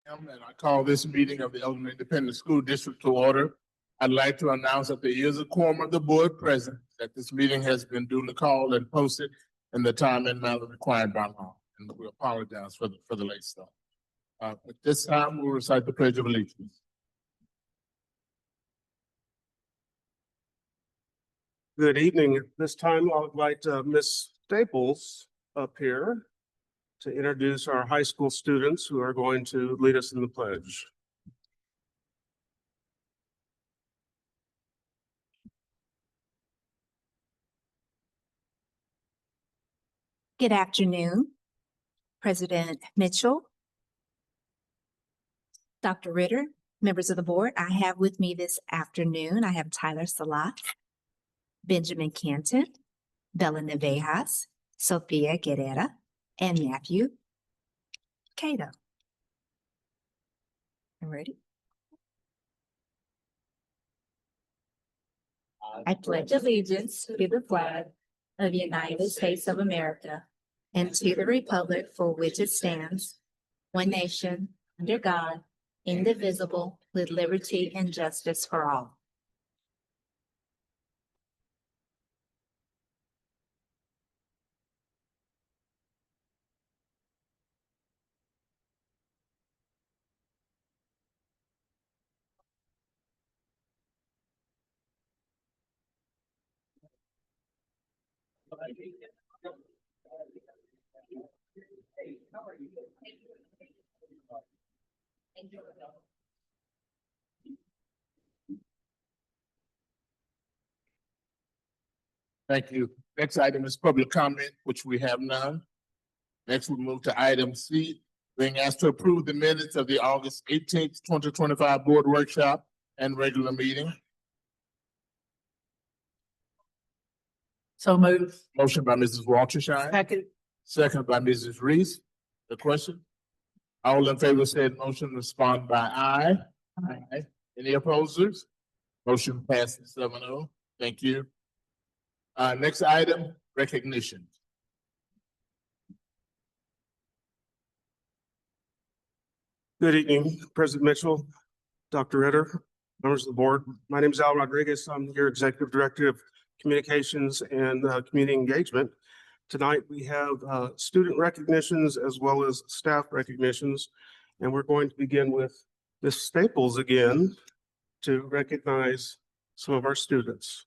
And I call this meeting of the Elgin Independent School District to order. I'd like to announce that there is a quorum of the board present, that this meeting has been duly called and posted in the time and manner required by law. And we apologize for the late start. At this time, we'll recite the Pledge of Allegiance. Good evening. At this time, I would like Ms. Staples up here to introduce our high school students who are going to lead us in the pledge. Good afternoon, President Mitchell, Dr. Ritter, members of the board. I have with me this afternoon, I have Tyler Salat, Benjamin Canton, Bella Nevejas, Sophia Guerrera, and Matthew Cato. I'm ready. I pledge allegiance to the flag of the United States of America and to the republic for which it stands, one nation, under God, indivisible, with liberty and justice for all. Thank you. Next item is public comment, which we have none. Next, we move to item C, being asked to approve the minutes of the August 18th, 2025 board workshop and regular meeting. So moved. Motion by Mrs. Waltershine. Second. Second by Mrs. Reese. The question? All in favor of said motion respond by aye. Aye. Any opposers? Motion passes 7-0. Thank you. Next item, recognition. Good evening, President Mitchell, Dr. Ritter, members of the board. My name is Al Rodriguez. I'm your Executive Director of Communications and Community Engagement. Tonight, we have student recognitions as well as staff recognitions. And we're going to begin with Ms. Staples again to recognize some of our students.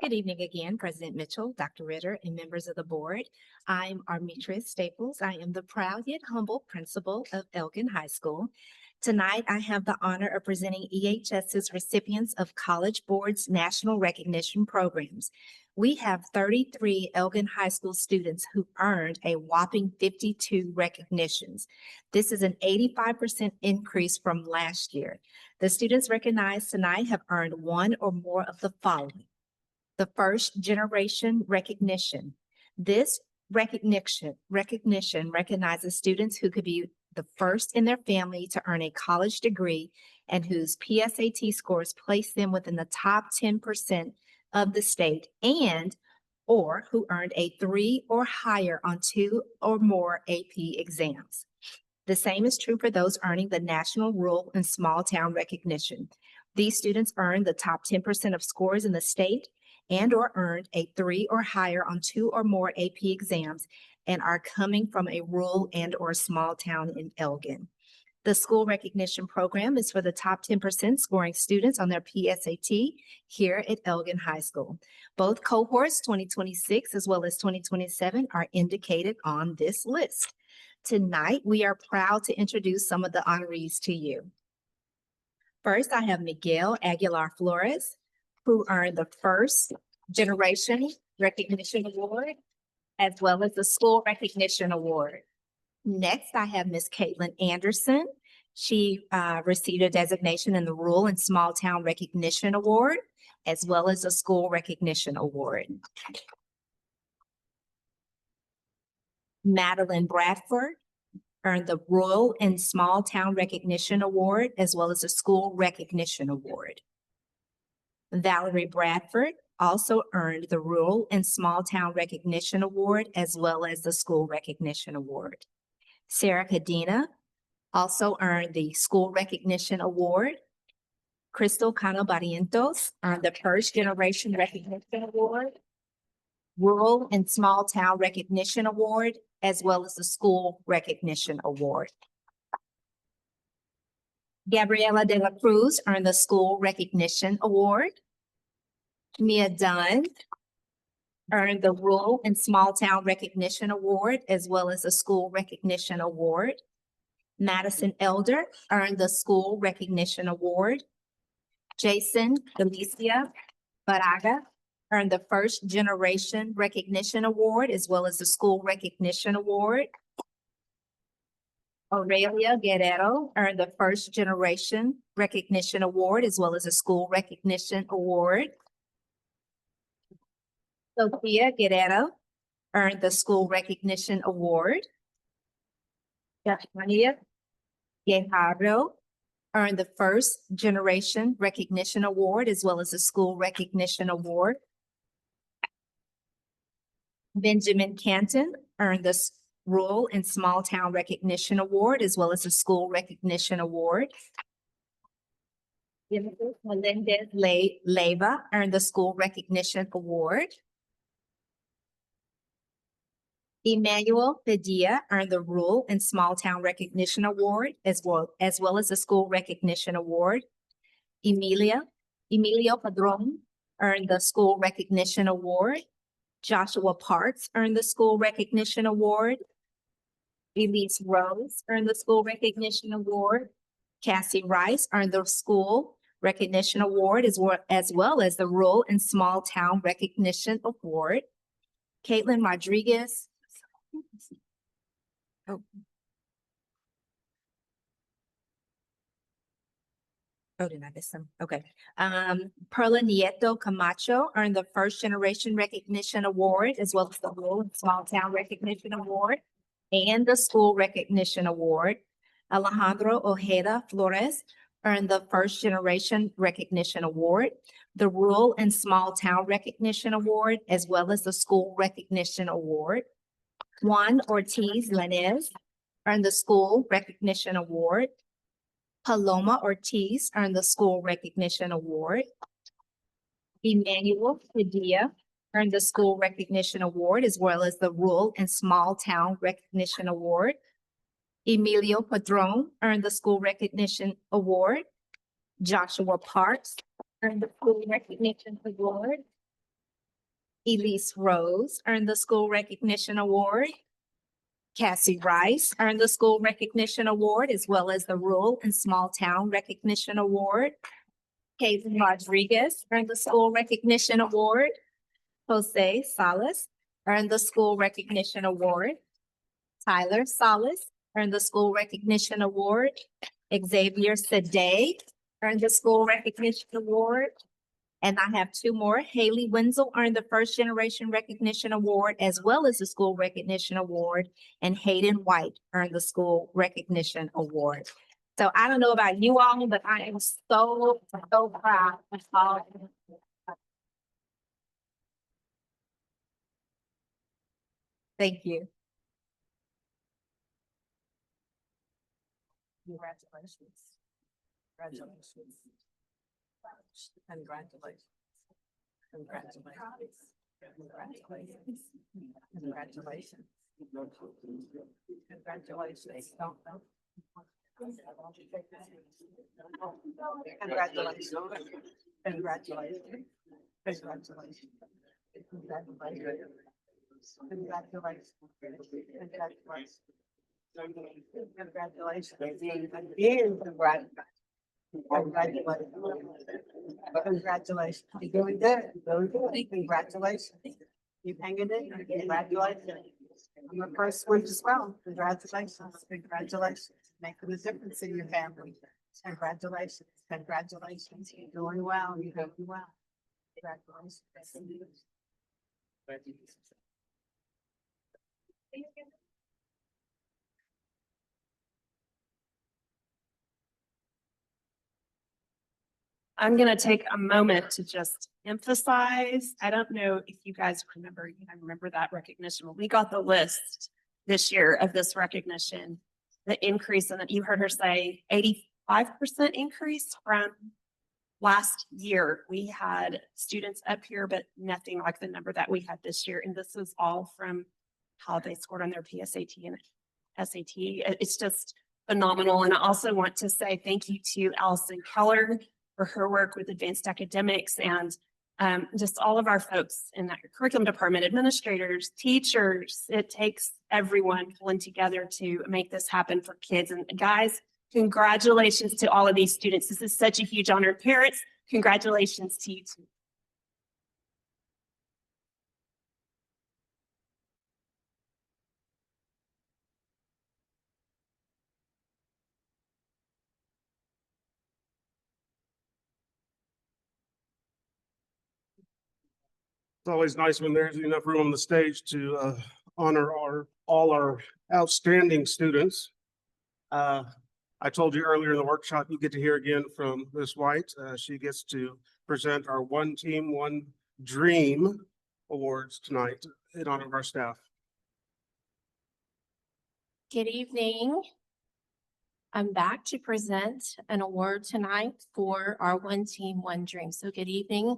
Good evening again, President Mitchell, Dr. Ritter, and members of the board. I'm Armitria Staples. I am the proud yet humble principal of Elgin High School. Tonight, I have the honor of presenting EHS's recipients of College Board's National Recognition Programs. We have 33 Elgin High School students who earned a whopping 52 recognitions. This is an 85% increase from last year. The students recognized tonight have earned one or more of the following. The first generation recognition. This recognition recognizes students who could be the first in their family to earn a college degree and whose PSAT scores place them within the top 10% of the state and or who earned a 3 or higher on 2 or more AP exams. The same is true for those earning the National Rural and Small Town Recognition. These students earned the top 10% of scores in the state and or earned a 3 or higher on 2 or more AP exams and are coming from a rural and or small town in Elgin. The school recognition program is for the top 10% scoring students on their PSAT here at Elgin High School. Both cohorts 2026 as well as 2027 are indicated on this list. Tonight, we are proud to introduce some of the honorees to you. First, I have Miguel Aguilar Flores, who earned the first generation recognition award, as well as the school recognition award. Next, I have Ms. Caitlin Anderson. She received a designation in the Rural and Small Town Recognition Award, as well as a school recognition award. Madeline Bradford earned the Rural and Small Town Recognition Award, as well as a school recognition award. Valerie Bradford also earned the Rural and Small Town Recognition Award as well as the School Recognition Award. Sarah Cadena also earned the School Recognition Award. Crystal Cano Barrientos earned the First Generation Recognition Award, Rural and Small Town Recognition Award, as well as the School Recognition Award. Gabriela de la Cruz earned the School Recognition Award. Mia Dunn earned the Rural and Small Town Recognition Award, as well as the School Recognition Award. Madison Elder earned the School Recognition Award. Jason Galicia Baraga earned the First Generation Recognition Award, as well as the School Recognition Award. Aurelia Guerrero earned the First Generation Recognition Award, as well as a School Recognition Award. Sophia Guerrero earned the School Recognition Award. Maria Guejarro earned the First Generation Recognition Award, as well as a School Recognition Award. Benjamin Canton earned the Rural and Small Town Recognition Award, as well as a School Recognition Award. Melendez Leyva earned the School Recognition Award. Emmanuel Padilla earned the Rural and Small Town Recognition Award, as well as the School Recognition Award. Emilio Padron earned the School Recognition Award. Joshua Parks earned the School Recognition Award. Elise Rose earned the School Recognition Award. Cassie Rice earned the School Recognition Award, as well as the Rural and Small Town Recognition Award. Caitlin Rodriguez. Oh, did I miss some? Okay. Perla Nieto Camacho earned the First Generation Recognition Award, as well as the Rural and Small Town Recognition Award and the School Recognition Award. Alejandro Ojeda Flores earned the First Generation Recognition Award, the Rural and Small Town Recognition Award, as well as the School Recognition Award. Juan Ortiz Lanez earned the School Recognition Award. Paloma Ortiz earned the School Recognition Award. Emmanuel Padilla earned the School Recognition Award, as well as the Rural and Small Town Recognition Award. Emilio Padron earned the School Recognition Award. Joshua Parks earned the School Recognition Award. Elise Rose earned the School Recognition Award. Cassie Rice earned the School Recognition Award, as well as the Rural and Small Town Recognition Award. Caitlin Rodriguez earned the School Recognition Award. Jose Salas earned the School Recognition Award. Tyler Salas earned the School Recognition Award. Xavier Sade earned the School Recognition Award. And I have two more. Haley Wenzel earned the First Generation Recognition Award, as well as the School Recognition Award. And Hayden White earned the School Recognition Award. So I don't know about you all, but I am so proud of all of you. Thank you. Congratulations. Congratulations. Congratulations. Congratulations. Congratulations. Congratulations. Congratulations. Don't know. Congratulations. Congratulations. Congratulations. Congratulations. Congratulations. Congratulations. Congratulations. You're doing good. Doing good. Congratulations. You hanging in. Congratulations. I'm the first one as well. Congratulations. Congratulations. Making a difference in your family. Congratulations. Congratulations. You're doing well. You're doing well. Congratulations. Thank you. I'm going to take a moment to just emphasize, I don't know if you guys remember, I remember that recognition. When we got the list this year of this recognition, the increase, and that you heard her say 85% increase from last year. We had students up here, but nothing like the number that we had this year. And this was all from how they scored on their PSAT and SAT. It's just phenomenal. And I also want to say thank you to Allison Keller for her work with advanced academics and just all of our folks in that curriculum department, administrators, teachers. It takes everyone pulling together to make this happen for kids. And guys, congratulations to all of these students. This is such a huge honor. Parents, congratulations to you too. It's always nice when there's enough room on the stage to honor all our outstanding students. I told you earlier in the workshop, you get to hear again from Ms. White. She gets to present our One Team, One Dream awards tonight in honor of our staff. Good evening. I'm back to present an award tonight for our One Team, One Dream. So good evening,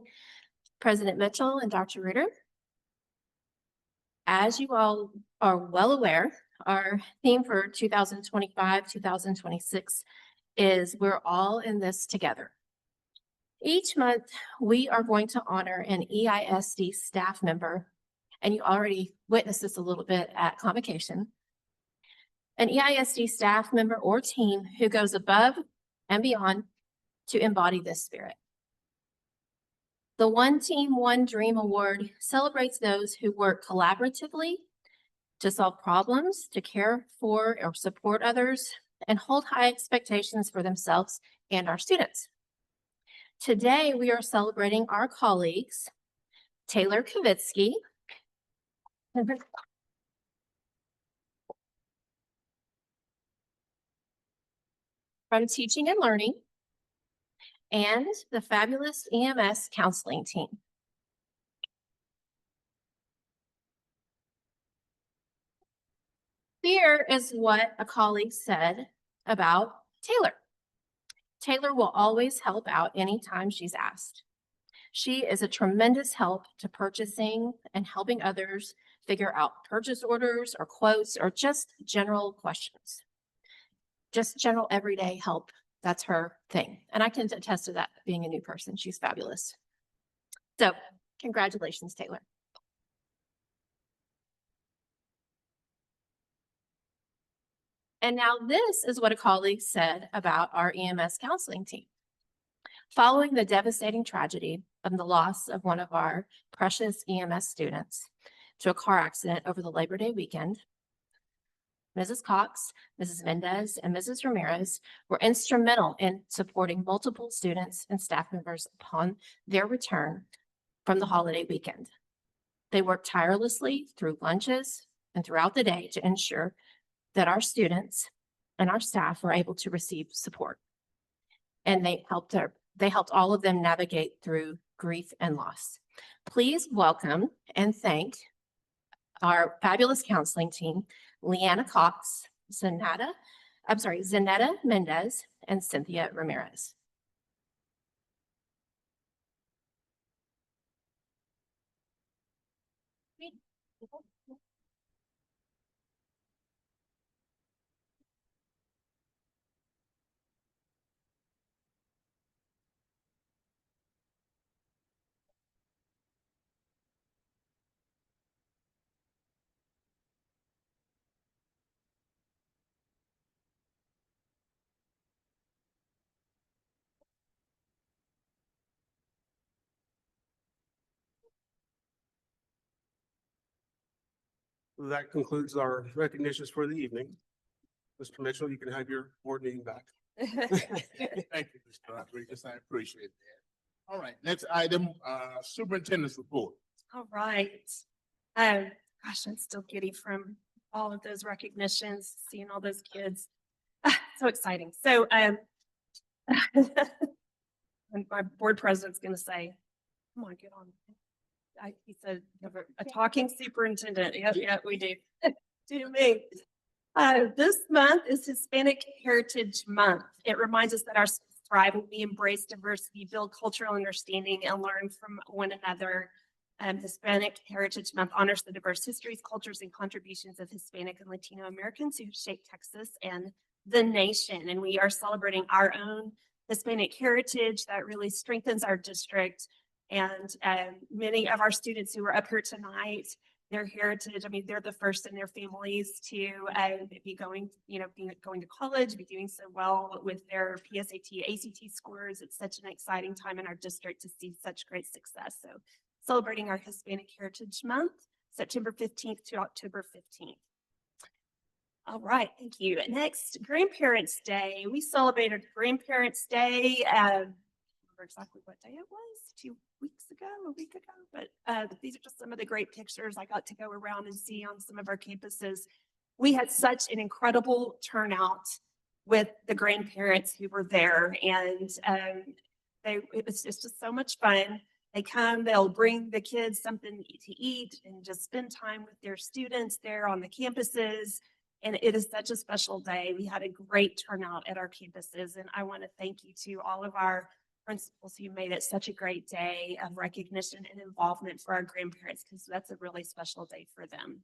President Mitchell and Dr. Ritter. As you all are well aware, our theme for 2025-2026 is We're All in This Together. Each month, we are going to honor an EISD staff member, and you already witnessed this a little bit at convocation. An EISD staff member or team who goes above and beyond to embody this spirit. The One Team, One Dream Award celebrates those who work collaboratively to solve problems, to care for or support others, and hold high expectations for themselves and our students. Today, we are celebrating our colleagues, Taylor Kavitsky, from Teaching and Learning, and the fabulous EMS counseling team. Here is what a colleague said about Taylor. Taylor will always help out anytime she's asked. She is a tremendous help to purchasing and helping others figure out purchase orders or quotes or just general questions. Just general everyday help. That's her thing. And I can attest to that being a new person. She's fabulous. So congratulations, Taylor. And now this is what a colleague said about our EMS counseling team. Following the devastating tragedy of the loss of one of our precious EMS students to a car accident over the Labor Day weekend, Mrs. Cox, Mrs. Mendez, and Mrs. Ramirez were instrumental in supporting multiple students and staff members upon their return from the holiday weekend. They worked tirelessly through lunches and throughout the day to ensure that our students and our staff were able to receive support. And they helped all of them navigate through grief and loss. Please welcome and thank our fabulous counseling team, Leanna Cox, Zanetta Mendez, and Cynthia Ramirez. That concludes our recognitions for the evening. Mr. Mitchell, you can have your board meeting back. Thank you, Mr. Rodriguez. I appreciate that. All right, next item, superintendent's report. All right. Gosh, I'm still giddy from all of those recognitions, seeing all those kids. So exciting. So, And my board president's gonna say, come on, get on. He said, "You have a talking superintendent." Yep, we do. Do me. This month is Hispanic Heritage Month. It reminds us that our schools thrive when we embrace diversity, build cultural understanding, and learn from one another. Hispanic Heritage Month honors the diverse histories, cultures, and contributions of Hispanic and Latino Americans who have shaped Texas and the nation. And we are celebrating our own Hispanic heritage that really strengthens our district. And many of our students who are up here tonight, their heritage, I mean, they're the first in their families to be going, going to college, be doing so well with their PSAT, ACT scores. It's such an exciting time in our district to see such great success. So celebrating our Hispanic Heritage Month, September 15th to October 15th. All right, thank you. Next, Grandparents' Day. We celebrated Grandparents' Day. I don't remember exactly what day it was, 2 weeks ago, a week ago, but these are just some of the great pictures I got to go around and see on some of our campuses. We had such an incredible turnout with the grandparents who were there, and it's just so much fun. They come, they'll bring the kids something to eat and just spend time with their students there on the campuses. And it is such a special day. We had a great turnout at our campuses, and I want to thank you to all of our principals who made it such a great day of recognition and involvement for our grandparents, because that's a really special day for them.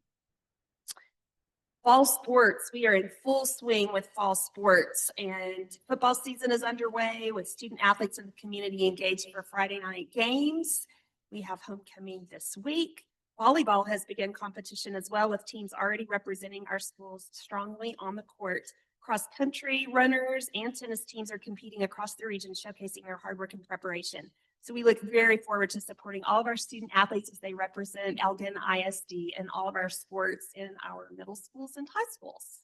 Fall sports, we are in full swing with fall sports, and football season is underway with student athletes in the community engaged for Friday night games. We have homecoming this week. Volleyball has begun competition as well, with teams already representing our schools strongly on the court. Cross-country runners and tennis teams are competing across the region, showcasing their hard work and preparation. So we look very forward to supporting all of our student athletes as they represent Elgin ISD and all of our sports in our middle schools and high schools.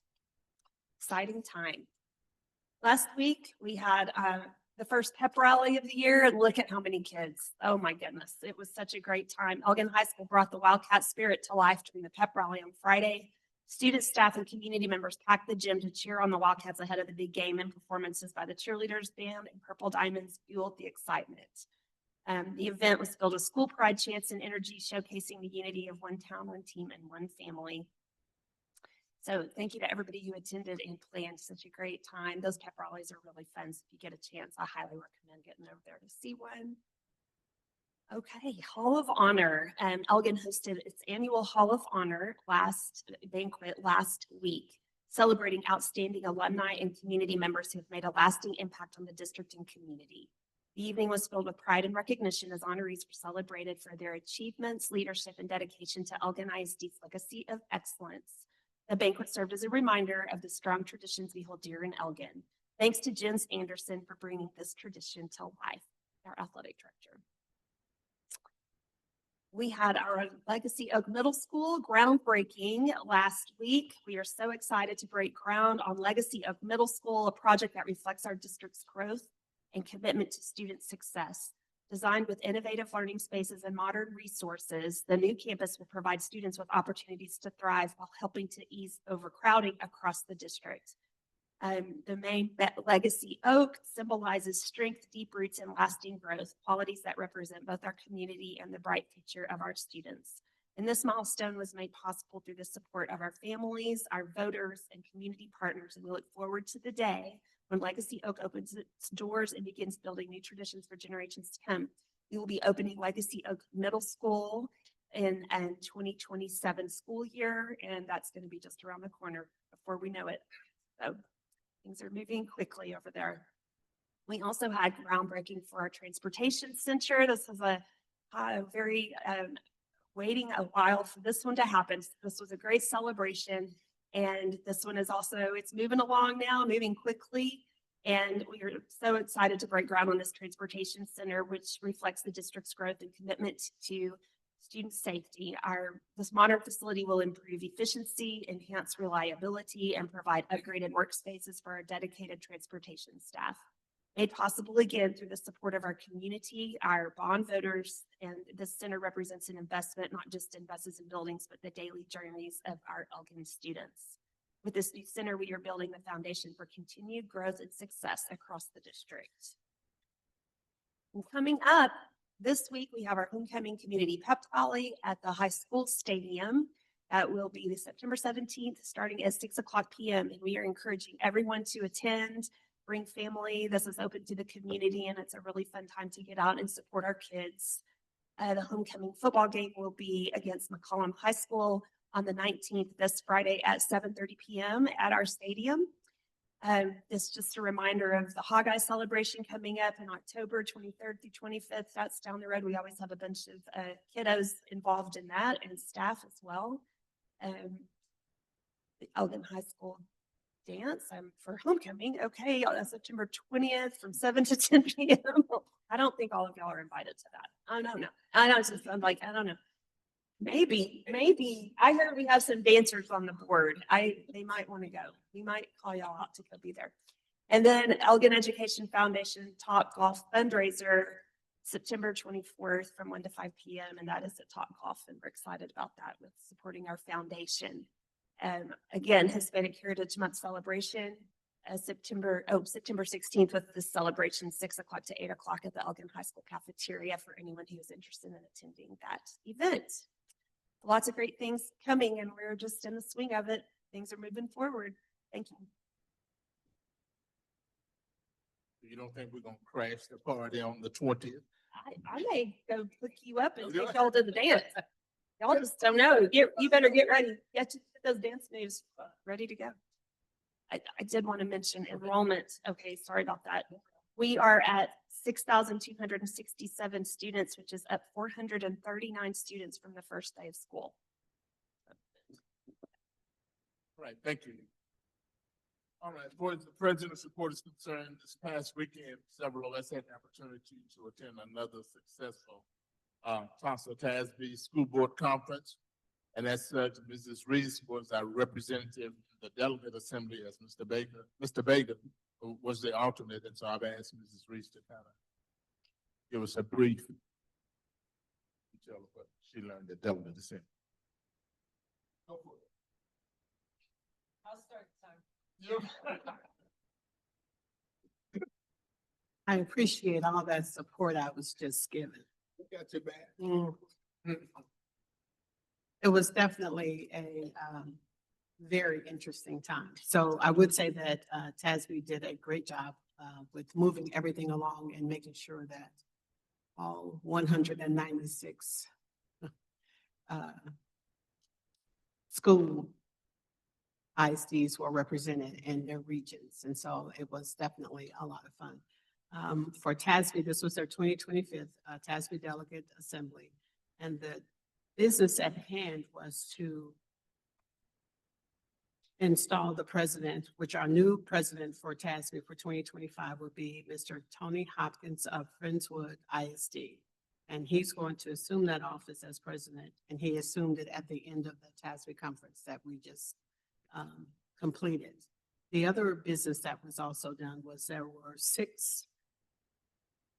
Exciting time. Last week, we had the first pep rally of the year, and look at how many kids. Oh my goodness, it was such a great time. Elgin High School brought the Wildcat spirit to life during the pep rally on Friday. Students, staff, and community members packed the gym to cheer on the Wildcats ahead of the big game, and performances by the cheerleaders band and Purple Diamonds fueled the excitement. The event was filled with school pride, chants, and energy, showcasing the unity of one town, one team, and one family. So thank you to everybody who attended and planned such a great time. Those pep rallies are really fun. So if you get a chance, I highly recommend getting over there to see one. Okay, Hall of Honor. Elgin hosted its annual Hall of Honor banquet last week, celebrating outstanding alumni and community members who have made a lasting impact on the district and community. The evening was filled with pride and recognition as honorees were celebrated for their achievements, leadership, and dedication to Elgin ISD's legacy of excellence. The banquet served as a reminder of the strong traditions we hold dear in Elgin. Thanks to Jens Anderson for bringing this tradition to life, our athletic director. We had our Legacy Oak Middle School groundbreaking last week. We are so excited to break ground on Legacy Oak Middle School, a project that reflects our district's growth and commitment to student success. Designed with innovative learning spaces and modern resources, the new campus will provide students with opportunities to thrive while helping to ease overcrowding across the district. The main Legacy Oak symbolizes strength, deep roots, and lasting growth, qualities that represent both our community and the bright future of our students. And this milestone was made possible through the support of our families, our voters, and community partners. And we look forward to the day when Legacy Oak opens its doors and begins building new traditions for generations to come. We will be opening Legacy Oak Middle School in 2027 school year, and that's going to be just around the corner before we know it. So things are moving quickly over there. We also had groundbreaking for our transportation center. This is a very waiting a while for this one to happen. This was a great celebration. And this one is also, it's moving along now, moving quickly. And we are so excited to break ground on this transportation center, which reflects the district's growth and commitment to student safety. This modern facility will improve efficiency, enhance reliability, and provide upgraded workspaces for our dedicated transportation staff. Made possible again through the support of our community, our bond voters, and this center represents an investment, not just in buses and buildings, but the daily journeys of our Elgin students. With this new center, we are building the foundation for continued growth and success across the district. And coming up this week, we have our homecoming community pep rally at the high school stadium. That will be the September 17th, starting at 6:00 p.m. And we are encouraging everyone to attend, bring family. This is open to the community and it's a really fun time to get out and support our kids. The homecoming football game will be against McCollum High School on the 19th, this Friday at 7:30 p.m. at our stadium. It's just a reminder of the Hog Eye celebration coming up in October 23rd through 25th. That's down the road. We always have a bunch of kiddos involved in that and staff as well. The Elgin High School dance for homecoming. Okay, on September 20th from 7 to 10 p.m. I don't think all of y'all are invited to that. I don't know. I'm like, I don't know. Maybe. I heard we have some dancers on the board. They might want to go. We might call y'all out to go be there. And then Elgin Education Foundation Top Golf fundraiser, September 24th from 1 to 5 p.m. And that is at Top Golf. And we're excited about that with supporting our foundation. Again, Hispanic Heritage Month celebration, September 16th with this celebration, 6:00 to 8:00 at the Elgin High School cafeteria for anyone who is interested in attending that event. Lots of great things coming and we're just in the swing of it. Things are moving forward. Thank you. You don't think we're gonna crash the party on the 20th? I may go pick you up and take y'all to the dance. Y'all just don't know. You better get ready. Get those dance moves ready to go. I did want to mention enrollment. Okay, sorry about that. We are at 6,267 students, which is up 439 students from the first day of school. All right, thank you. All right, as far as the president's report is concerned, this past weekend, several of us had the opportunity to attend another successful Council Tasby School Board Conference. And as such, Mrs. Reese was our representative in the delegate assembly as Mr. Baker. Mr. Baker was the alternate, and so I've asked Mrs. Reese to kind of give us a brief detail of what she learned at delegate assembly. Go for it. I'll start, Yeah. I appreciate all that support I was just given. We got your back. It was definitely a very interesting time. So I would say that TASB did a great job with moving everything along and making sure that all 196 school ISDs were represented in their regions. And so it was definitely a lot of fun. For TASB, this was their 2025th TASB Delegate Assembly. And the business at hand was to install the president, which our new president for TASB for 2025 would be Mr. Tony Hopkins of Friendswood ISD. And he's going to assume that office as president. And he assumed it at the end of the TASB conference that we just completed. The other business that was also done was there were 6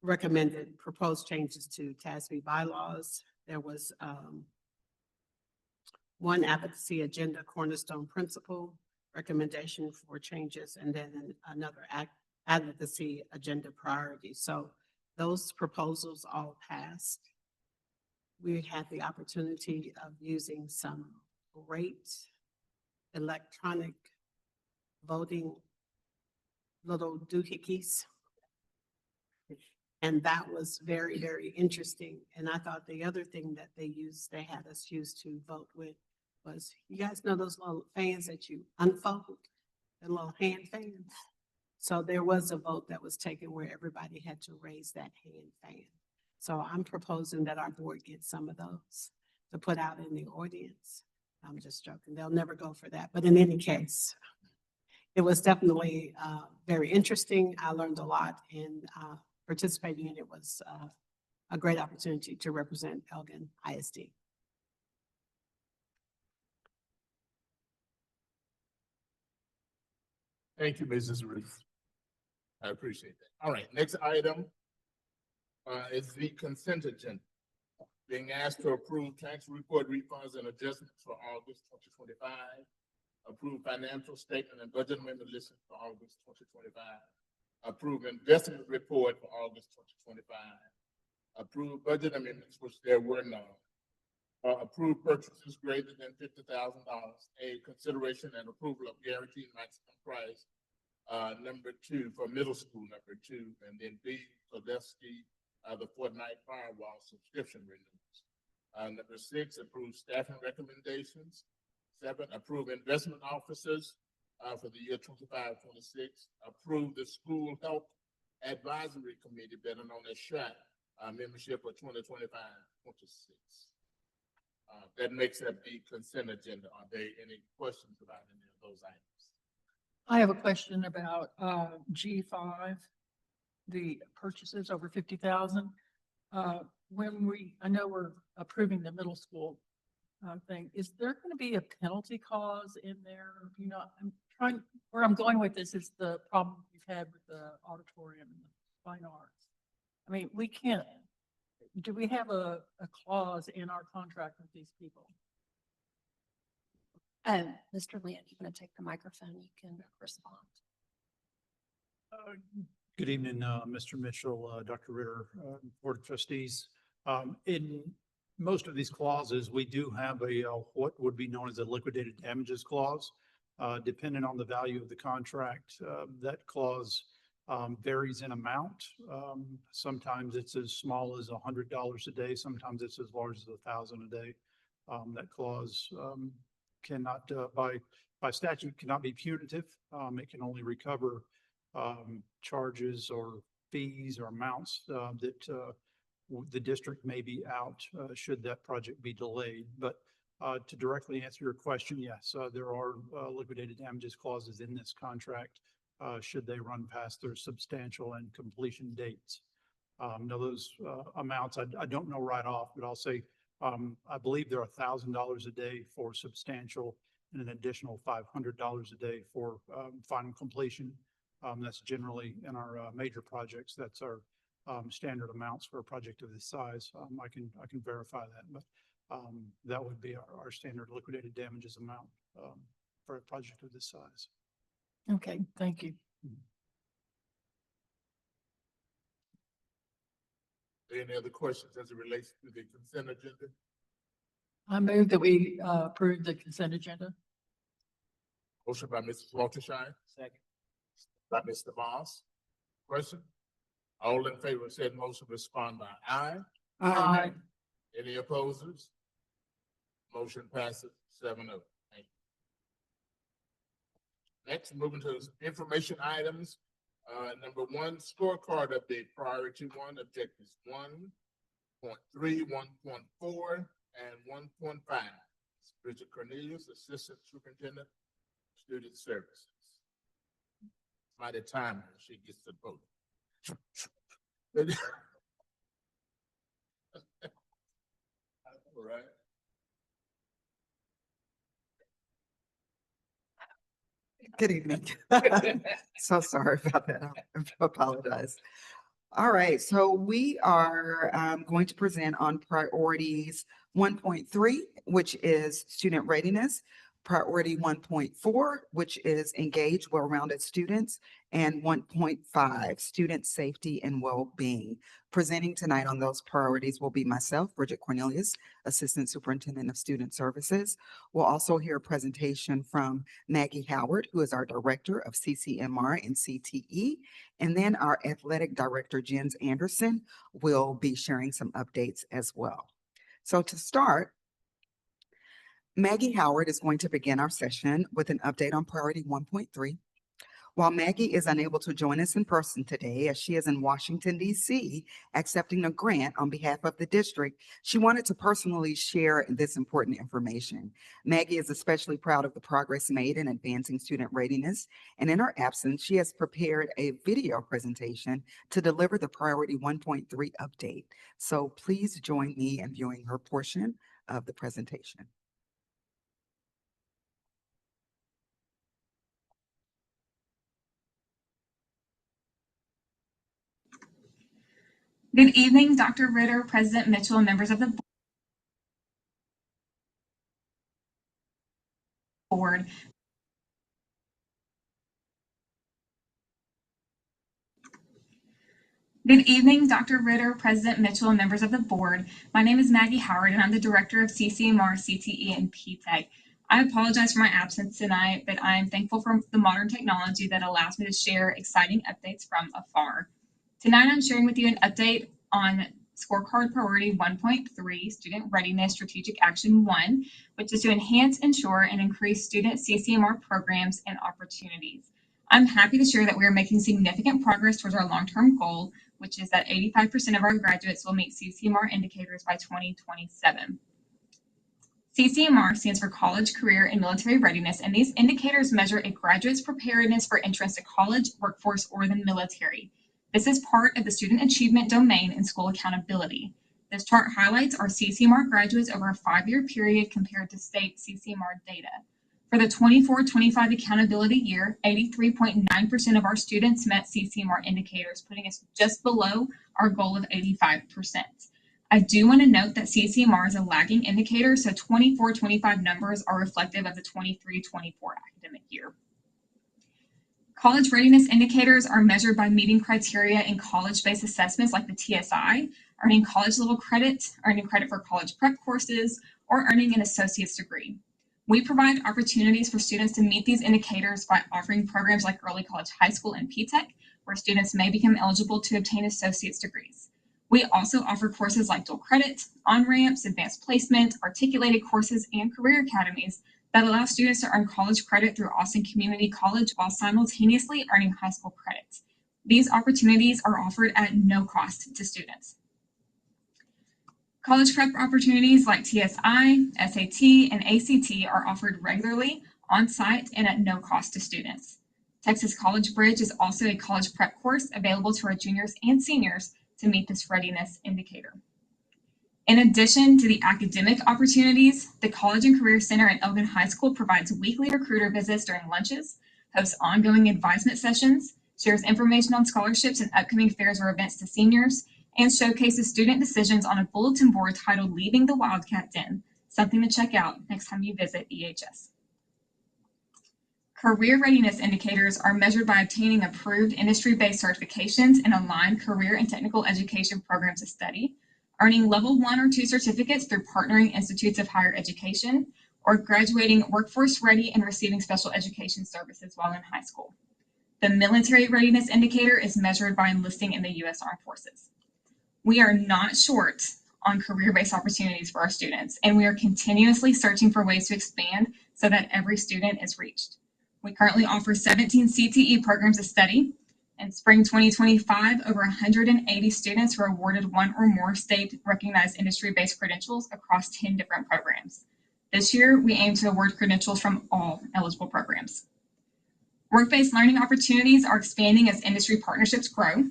recommended proposed changes to TASB bylaws. There was 1 advocacy agenda cornerstone principle recommendation for changes, and then another advocacy agenda priority. So those proposals all passed. We had the opportunity of using some great electronic voting little doohickeys. And that was very, very interesting. And I thought the other thing that they had us use to vote with was, you guys know those little fans that you unfold, the little hand fans? So there was a vote that was taken where everybody had to raise that hand fan. So I'm proposing that our board get some of those to put out in the audience. I'm just joking. They'll never go for that. But in any case, it was definitely very interesting. I learned a lot, and participating in it was a great opportunity to represent Elgin ISD. Thank you, Mrs. Ruth. I appreciate that. All right, next item is the consent agenda. Being asked to approve tax report refunds and adjustments for August 2025, approve financial statement and budget amendment listed for August 2025, Approve investment report for August 2025. Approve budget amendments, which there were none. Approve purchases greater than $50,000. A, consideration and approval of guaranteed maximum price, number 2 for middle school, number 2, and then B, Podesta, the Fortnite firewall subscription renewals. Number 6, approve staffing recommendations. 7, approve investment officers for the year 25-26. Approve the school health advisory committee, better known as SHAC, membership for 2025-26. That makes up the consent agenda. Are there any questions about any of those items? I have a question about G5, the purchases over 50,000. I know we're approving the middle school thing. Is there going to be a penalty clause in there? You know, where I'm going with this is the problem we've had with the auditorium and the fine arts. I mean, do we have a clause in our contract with these people? Mr. Lynn, you want to take the microphone? You can respond. Good evening, Mr. Mitchell, Dr. Ritter, Board of Trustees. In most of these clauses, we do have what would be known as a liquidated damages clause. Depending on the value of the contract, that clause varies in amount. Sometimes it's as small as $100 a day. Sometimes it's as large as $1,000 a day. That clause cannot, by statute, cannot be punitive. It can only recover charges or fees or amounts that the district may be out should that project be delayed. But to directly answer your question, yes, there are liquidated damages clauses in this contract should they run past their substantial and completion dates. Now those amounts, I don't know right off, but I'll say I believe they're $1,000 a day for substantial and an additional $500 a day for final completion. That's generally in our major projects. That's our standard amounts for a project of this size. I can verify that, but that would be our standard liquidated damages amount for a project of this size. Okay, thank you. Any other questions as it relates to the consent agenda? I move that we approve the consent agenda. Motion by Mrs. Waltershine. Second. By Mr. Moss. Question? All in favor of said motion respond by aye. Aye. Any opposers? Motion passes 7-0. Thank you. Next, moving to information items. Number 1, scorecard update, priority 1, objectives 1.3, 1.4, and 1.5. Bridget Cornelius, Assistant Superintendent, Student Services. By the time she gets to vote. All right. Good evening. So sorry about that. I apologize. All right, so we are going to present on priorities 1.3, which is student readiness, priority 1.4, which is engage well-rounded students, and 1.5, student safety and well-being. Presenting tonight on those priorities will be myself, Bridget Cornelius, Assistant Superintendent of Student Services. We'll also hear a presentation from Maggie Howard, who is our Director of CCMR and CTE. And then our Athletic Director, Jens Anderson, will be sharing some updates as well. So to start, Maggie Howard is going to begin our session with an update on priority 1.3. While Maggie is unable to join us in person today, as she is in Washington, D.C., accepting a grant on behalf of the district, she wanted to personally share this important information. Maggie is especially proud of the progress made in advancing student readiness, and in her absence, she has prepared a video presentation to deliver the priority 1.3 update. So please join me in viewing her portion of the presentation. Good evening, Dr. Ritter, President Mitchell, and members of the board. Good evening, Dr. Ritter, President Mitchell, and members of the board. My name is Maggie Howard, and I'm the Director of CCMR, CTE, and PTEC. I apologize for my absence tonight, but I am thankful for the modern technology that allows me to share exciting updates from afar. Tonight, I'm sharing with you an update on Scorecard Priority 1.3, Student Readiness Strategic Action 1, which is to enhance, ensure, and increase student CCMR programs and opportunities. I'm happy to share that we are making significant progress towards our long-term goal, which is that 85% of our graduates will meet CCMR indicators by 2027. CCMR stands for College, Career, and Military Readiness, and these indicators measure a graduate's preparedness for entrance to college, workforce, or the military. This is part of the student achievement domain in school accountability. This chart highlights our CCMR graduates over a 5-year period compared to state CCMR data. For the 24-25 accountability year, 83.9% of our students met CCMR indicators, putting us just below our goal of 85%. I do want to note that CCMR is a lagging indicator, so 24-25 numbers are reflective of the 23-24 academic year. College readiness indicators are measured by meeting criteria in college-based assessments like the TSI, earning college level credit, earning credit for college prep courses, or earning an associate's degree. We provide opportunities for students to meet these indicators by offering programs like early college, high school, and PTEC, where students may become eligible to obtain associate's degrees. We also offer courses like dual credit, on-ramps, advanced placement, articulated courses, and career academies that allow students to earn college credit through Austin Community College while simultaneously earning high school credits. These opportunities are offered at no cost to students. College prep opportunities like TSI, SAT, and ACT are offered regularly on-site and at no cost to students. Texas College Bridge is also a college prep course available to our juniors and seniors to meet this readiness indicator. In addition to the academic opportunities, the College and Career Center at Elgin High School provides weekly recruiter visits during lunches, hosts ongoing advisement sessions, shares information on scholarships and upcoming fairs or events to seniors, and showcases student decisions on a bulletin board titled Leaving the Wildcat Den, something to check out next time you visit EHS. Career readiness indicators are measured by obtaining approved industry-based certifications in aligned career and technical education programs of study, earning level 1 or 2 certificates through partnering institutes of higher education, or graduating workforce ready and receiving special education services while in high school. The military readiness indicator is measured by enlisting in the U.S. Armed Forces. We are not short on career-based opportunities for our students, and we are continuously searching for ways to expand so that every student is reached. We currently offer 17 CTE programs of study. In spring 2025, over 180 students were awarded 1 or more state-recognized industry-based credentials across 10 different programs. This year, we aim to award credentials from all eligible programs. Work-based learning opportunities are expanding as industry partnerships grow.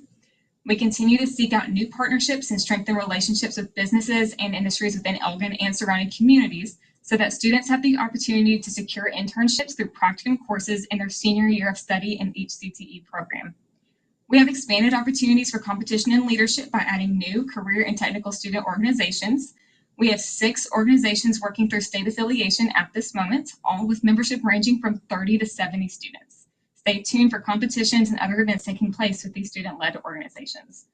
We continue to seek out new partnerships and strengthen relationships with businesses and industries within Elgin and surrounding communities so that students have the opportunity to secure internships through practicum courses in their senior year of study in each CTE program. We have expanded opportunities for competition and leadership by adding new career and technical student organizations. We have 6 organizations working through state affiliation at this moment, all with membership ranging from 30 to 70 students. Stay tuned for competitions and other events taking place with these student-led organizations.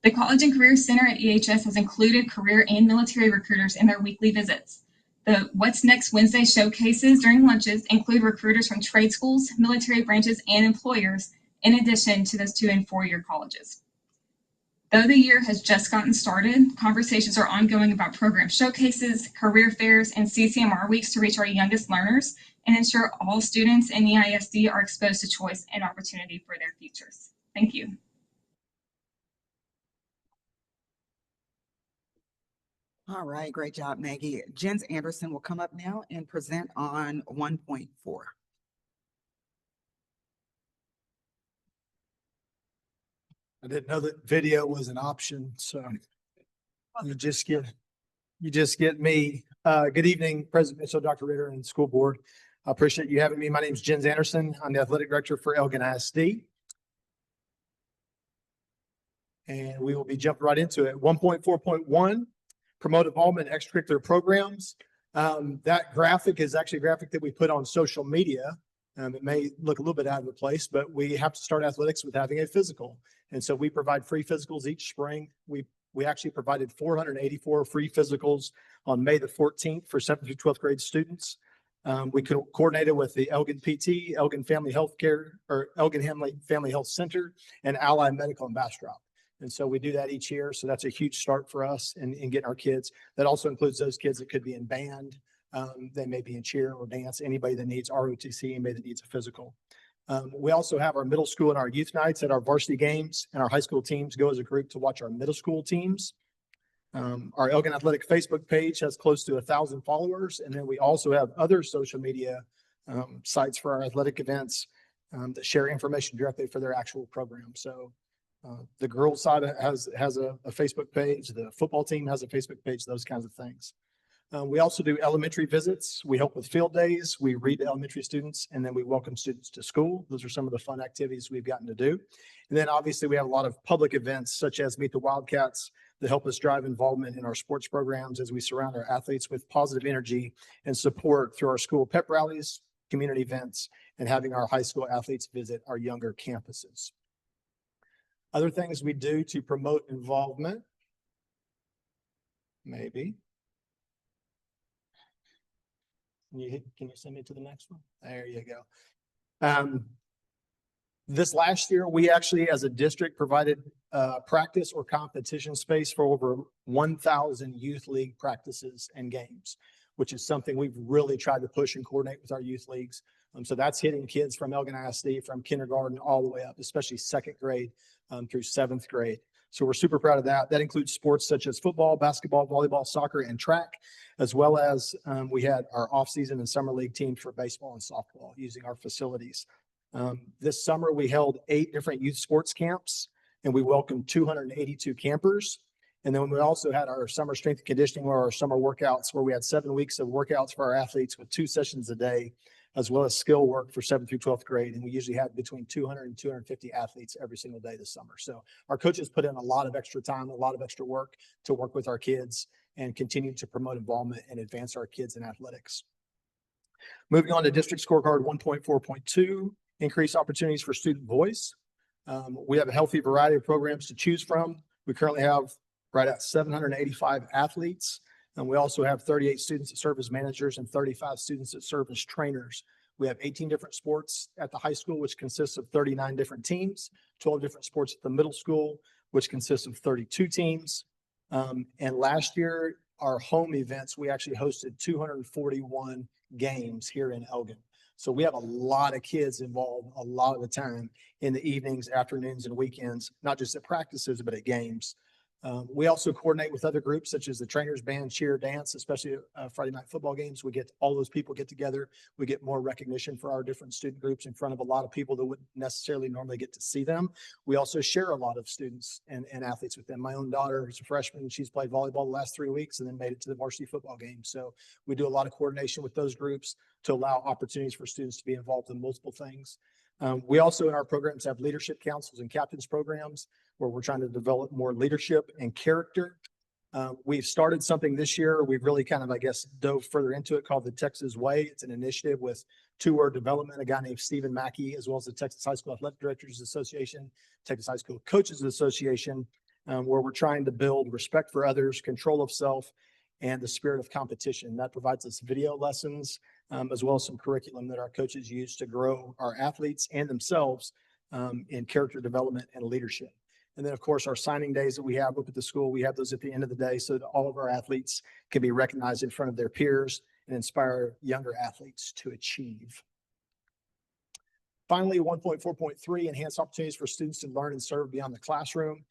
The College and Career Center at EHS has included career and military recruiters in their weekly visits. The What's Next Wednesday showcases during lunches include recruiters from trade schools, military branches, and employers, in addition to those 2- and 4-year colleges. Though the year has just gotten started, conversations are ongoing about program showcases, career fairs, and CCMR weeks to reach our youngest learners and ensure all students in EISD are exposed to choice and opportunity for their futures. Thank you. All right, great job, Maggie. Jens Anderson will come up now and present on 1.4. I didn't know that video was an option, so you just get me. Good evening, President Mitchell, Dr. Ritter, and school board. I appreciate you having me. My name is Jens Anderson. I'm the athletic director for Elgin ISD. And we will be jumping right into it. 1.4.1, promote involvement in extracurricular programs. That graphic is actually a graphic that we put on social media It may look a little bit out of place, but we have to start athletics with having a physical. And so we provide free physicals each spring. We actually provided 484 free physicals on May the 14th for 7th through 12th grade students. We coordinated with the Elgin PT, Elgin Family Health Care, or Elgin Family Health Center, and Ally Medical in Bastrop. And so we do that each year. So that's a huge start for us in getting our kids. That also includes those kids that could be in band. They may be in cheer or dance, anybody that needs ROTC, anybody that needs a physical. We also have our middle school and our youth nights at our varsity games, and our high school teams go as a group to watch our middle school teams. Our Elgin Athletic Facebook page has close to 1,000 followers. And then we also have other social media sites for our athletic events that share information directly for their actual program. So the girls side has a Facebook page. The football team has a Facebook page, those kinds of things. We also do elementary visits. We help with field days. We read to elementary students, and then we welcome students to school. Those are some of the fun activities we've gotten to do. And then obviously we have a lot of public events such as Meet the Wildcats that help us drive involvement in our sports programs as we surround our athletes with positive energy and support through our school pep rallies, community events, and having our high school athletes visit our younger campuses. Other things we do to promote involvement, maybe. Can you send me to the next one? There you go. This last year, we actually, as a district, provided practice or competition space for over 1,000 youth league practices and games, which is something we've really tried to push and coordinate with our youth leagues. So that's hitting kids from Elgin ISD, from kindergarten all the way up, especially 2nd grade through 7th grade. So we're super proud of that. That includes sports such as football, basketball, volleyball, soccer, and track, as well as we had our off-season and summer league teams for baseball and softball using our facilities. This summer, we held 8 different youth sports camps, and we welcomed 282 campers. And then we also had our summer strength and conditioning or our summer workouts, where we had 7 weeks of workouts for our athletes with 2 sessions a day, as well as skill work for 7th through 12th grade. And we usually had between 200 and 250 athletes every single day this summer. So our coaches put in a lot of extra time, a lot of extra work to work with our kids and continue to promote involvement and advance our kids in athletics. Moving on to district scorecard 1.4.2, increase opportunities for student voice. We have a healthy variety of programs to choose from. We currently have right at 785 athletes. And we also have 38 students that serve as managers and 35 students that serve as trainers. We have 18 different sports at the high school, which consists of 39 different teams, 12 different sports at the middle school, which consists of 32 teams. And last year, our home events, we actually hosted 241 games here in Elgin. So we have a lot of kids involved a lot of the time in the evenings, afternoons, and weekends, not just at practices, but at games. We also coordinate with other groups such as the trainers, band, cheer, dance, especially Friday night football games. We get all those people get together. We get more recognition for our different student groups in front of a lot of people that wouldn't necessarily normally get to see them. We also share a lot of students and athletes with them. My own daughter is a freshman. She's played volleyball the last 3 weeks and then made it to the varsity football game. So we do a lot of coordination with those groups to allow opportunities for students to be involved in multiple things. We also in our programs have leadership councils and captains programs where we're trying to develop more leadership and character. We've started something this year. We've really kind of, I guess, dove further into it called the Texas Way. It's an initiative with two-word development, a guy named Stephen Mackey, as well as the Texas High School Athletic Directors Association, Texas High School Coaches Association, where we're trying to build respect for others, control of self, and the spirit of competition. That provides us video lessons, as well as some curriculum that our coaches use to grow our athletes and themselves in character development and leadership. And then, of course, our signing days that we have up at the school, we have those at the end of the day so that all of our athletes can be recognized in front of their peers and inspire younger athletes to achieve. Finally, 1.4.3, enhance opportunities for students to learn and serve beyond the classroom.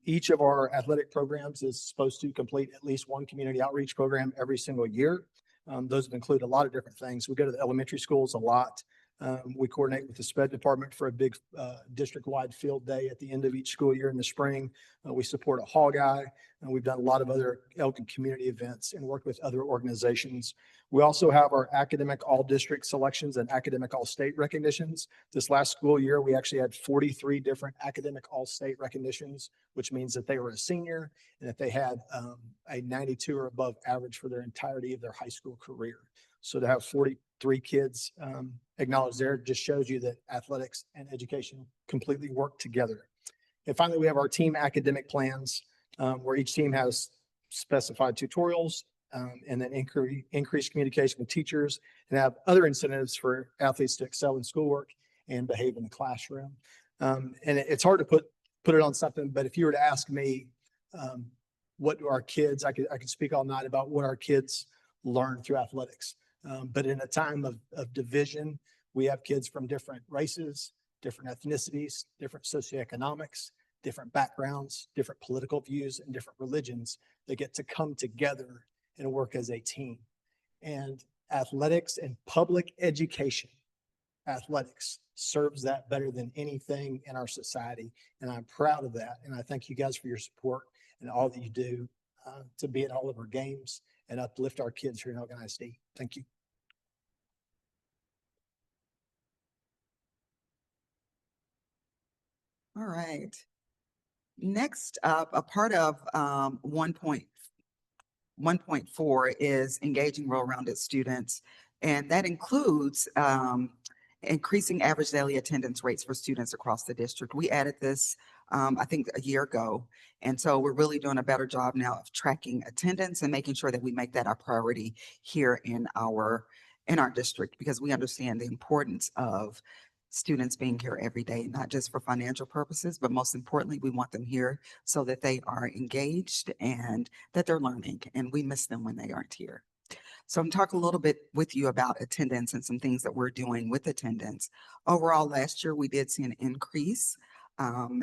Each of our athletic programs is supposed to complete at least one community outreach program every single year. Those include a lot of different things. We go to the elementary schools a lot. We coordinate with the SPED department for a big district-wide field day at the end of each school year in the spring. We support a Hog Eye, and we've done a lot of other Elgin community events and work with other organizations. We also have our academic all-district selections and academic all-state recognitions. This last school year, we actually had 43 different academic all-state recognitions, which means that they were a senior and that they had a 92 or above average for their entirety of their high school career. So to have 3 kids acknowledged there just shows you that athletics and education completely work together. And finally, we have our team academic plans, where each team has specified tutorials, and then increased communication with teachers, and have other incentives for athletes to excel in schoolwork and behave in the classroom. And it's hard to put it on something, but if you were to ask me, what do our kids, I could speak all night about what our kids learn through athletics. But in a time of division, we have kids from different races, different ethnicities, different socioeconomics, different backgrounds, different political views, and different religions that get to come together and work as a team. And athletics and public education, athletics serves that better than anything in our society. And I'm proud of that. And I thank you guys for your support and all that you do to be at all of our games and uplift our kids here in Elgin ISD. Thank you. All right. Next up, a part of 1.4 is engaging well-rounded students, and that includes increasing average daily attendance rates for students across the district. We added this, I think, a year ago, and so we're really doing a better job now of tracking attendance and making sure that we make that our priority here in our district, because we understand the importance of students being here every day, not just for financial purposes, but most importantly, we want them here so that they are engaged and that they're learning, and we miss them when they aren't here. So I'm talking a little bit with you about attendance and some things that we're doing with attendance. Overall, last year, we did see an increase.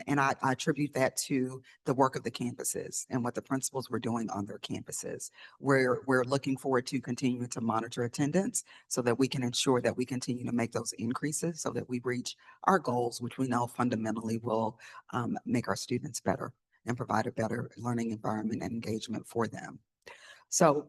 And I attribute that to the work of the campuses and what the principals were doing on their campuses. We're looking forward to continuing to monitor attendance so that we can ensure that we continue to make those increases so that we reach our goals, which we know fundamentally will make our students better and provide a better learning environment and engagement for them. So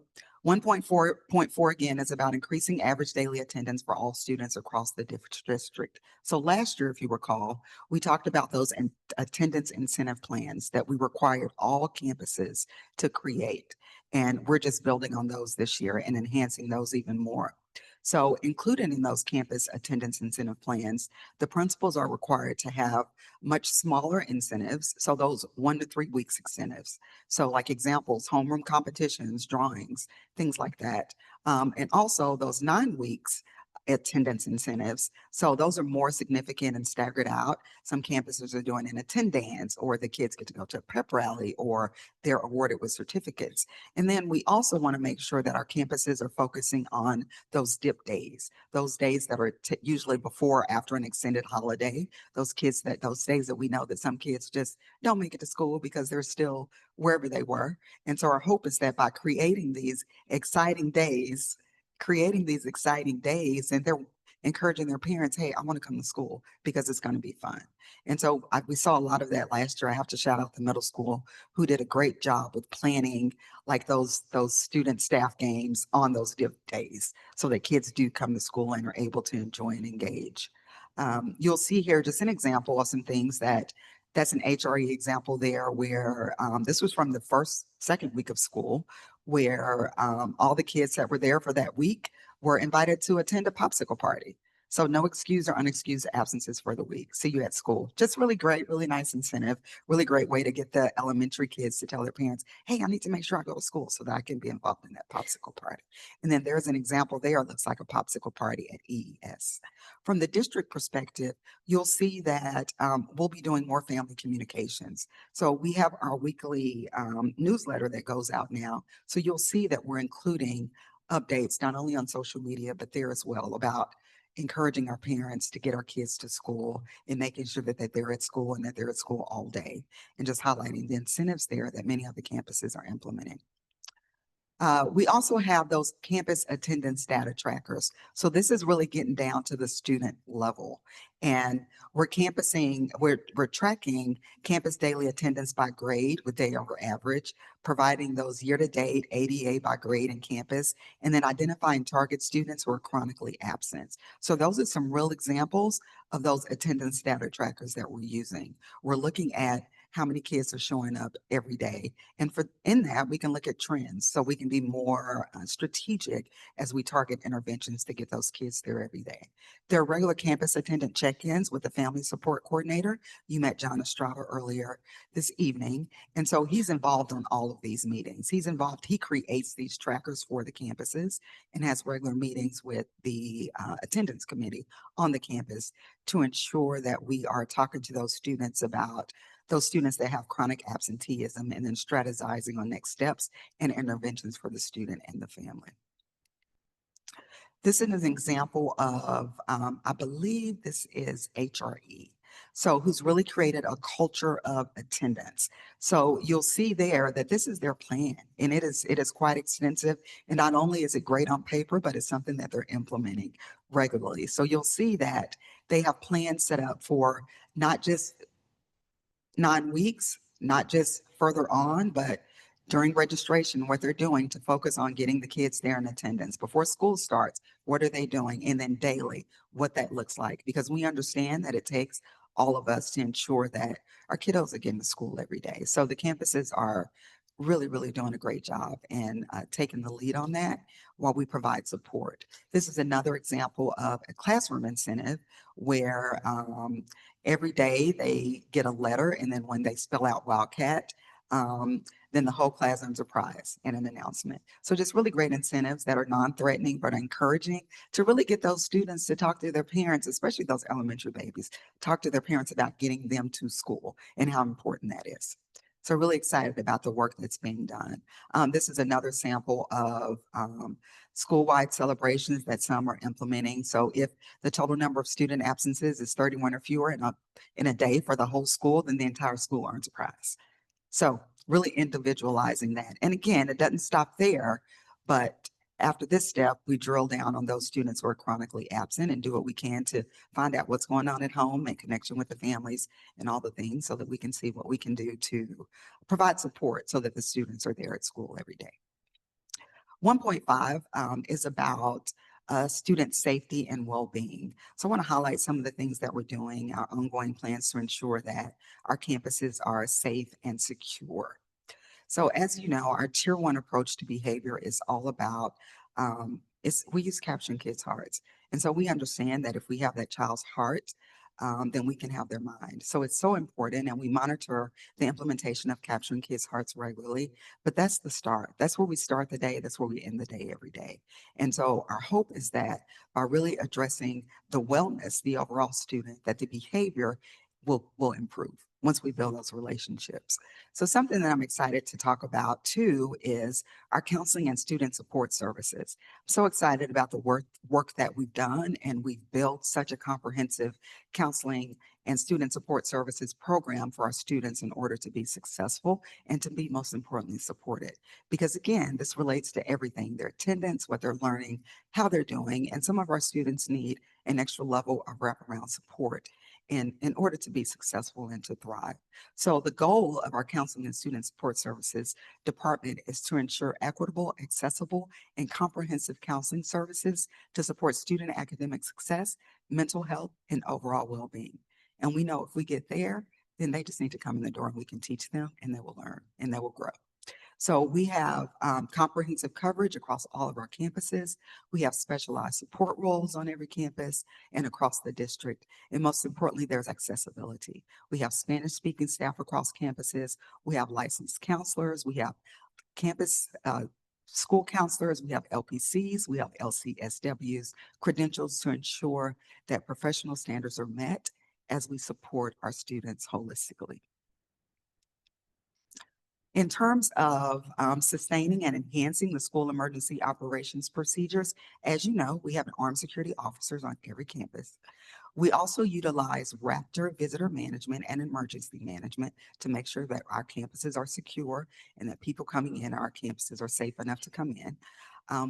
1.4.4 again is about increasing average daily attendance for all students across the district. So last year, if you recall, we talked about those attendance incentive plans that we required all campuses to create. And we're just building on those this year and enhancing those even more. So included in those campus attendance incentive plans, the principals are required to have much smaller incentives. So those 1 to 3 weeks incentives. So like examples, homeroom competitions, drawings, things like that. And also those 9 weeks attendance incentives. So those are more significant and staggered out. Some campuses are doing an attend dance, or the kids get to go to a pep rally, or they're awarded with certificates. And then we also want to make sure that our campuses are focusing on those dip days, those days that are usually before or after an extended holiday, those days that we know that some kids just don't make it to school because they're still wherever they were. And so our hope is that by creating these exciting days, and they're encouraging their parents, hey, I want to come to school because it's going to be fun. And so we saw a lot of that last year. I have to shout out the middle school, who did a great job with planning like those student staff games on those dip days so that kids do come to school and are able to enjoy and engage. You'll see here just an example of some things that's an HRE example there where this was from the second week of school, where all the kids that were there for that week were invited to attend a popsicle party. So no excused or unexcused absences for the week. See you at school. Just really great, really nice incentive, really great way to get the elementary kids to tell their parents, hey, I need to make sure I go to school so that I can be involved in that popsicle party. And then there's an example there, looks like a popsicle party at EES. From the district perspective, you'll see that we'll be doing more family communications. So we have our weekly newsletter that goes out now. So you'll see that we're including updates, not only on social media, but there as well, about encouraging our parents to get our kids to school and making sure that they're at school and that they're at school all day, and just highlighting the incentives there that many of the campuses are implementing. We also have those campus attendance data trackers. So this is really getting down to the student level. And we're tracking campus daily attendance by grade with day over average, providing those year-to-date ADA by grade and campus, and then identifying target students who are chronically absent. So those are some real examples of those attendance data trackers that we're using. We're looking at how many kids are showing up every day. And in that, we can look at trends so we can be more strategic as we target interventions to get those kids there every day. There are regular campus attendant check-ins with the family support coordinator. You met John Estrada earlier this evening. And so he's involved on all of these meetings. He creates these trackers for the campuses and has regular meetings with the attendance committee on the campus to ensure that we are talking to those students about those students that have chronic absenteeism and then strategizing on next steps and interventions for the student and the family. This is an example of, I believe this is HRE. So who's really created a culture of attendance. So you'll see there that this is their plan, and it is quite extensive. And not only is it great on paper, but it's something that they're implementing regularly. So you'll see that they have plans set up for not just 9 weeks, not just further on, but during registration, what they're doing to focus on getting the kids there in attendance. Before school starts, what are they doing? And then daily, what that looks like. Because we understand that it takes all of us to ensure that our kiddos are getting to school every day. So the campuses are really, really doing a great job and taking the lead on that while we provide support. This is another example of a classroom incentive where every day they get a letter, and then when they spell out Wildcat, then the whole class earns a prize and an announcement. So just really great incentives that are non-threatening but encouraging to really get those students to talk to their parents, especially those elementary babies, talk to their parents about getting them to school and how important that is. So really excited about the work that's being done. This is another sample of school-wide celebrations that some are implementing. So if the total number of student absences is 31 or fewer in a day for the whole school, then the entire school earns a prize. So really individualizing that. And again, it doesn't stop there, but after this step, we drill down on those students who are chronically absent and do what we can to find out what's going on at home, make connection with the families and all the things so that we can see what we can do to provide support so that the students are there at school every day. 1.5 is about student safety and well-being. So I want to highlight some of the things that we're doing, our ongoing plans to ensure that our campuses are safe and secure. So as you know, our tier 1 approach to behavior is all about, we use capturing kids' hearts. And so we understand that if we have that child's heart, then we can have their mind. So it's so important, and we monitor the implementation of capturing kids' hearts regularly. But that's the start. That's where we start the day. That's where we end the day every day. And so our hope is that by really addressing the wellness, the overall student, that the behavior will improve once we build those relationships. So something that I'm excited to talk about too is our counseling and student support services. I'm so excited about the work that we've done, and we've built such a comprehensive counseling and student support services program for our students in order to be successful and to be, most importantly, supported. Because again, this relates to everything: their attendance, what they're learning, how they're doing, and some of our students need an extra level of wraparound support in order to be successful and to thrive. So the goal of our counseling and student support services department is to ensure equitable, accessible, and comprehensive counseling services to support student academic success, mental health, and overall well-being. And we know if we get there, then they just need to come in the door and we can teach them, and they will learn and they will grow. So we have comprehensive coverage across all of our campuses. We have specialized support roles on every campus and across the district. And most importantly, there's accessibility. We have Spanish-speaking staff across campuses. We have licensed counselors. We have campus school counselors. We have LPCs. We have LCSWs, credentials to ensure that professional standards are met as we support our students holistically. In terms of sustaining and enhancing the school emergency operations procedures, as you know, we have armed security officers on every campus. We also utilize Raptor visitor management and emergency management to make sure that our campuses are secure and that people coming in our campuses are safe enough to come in.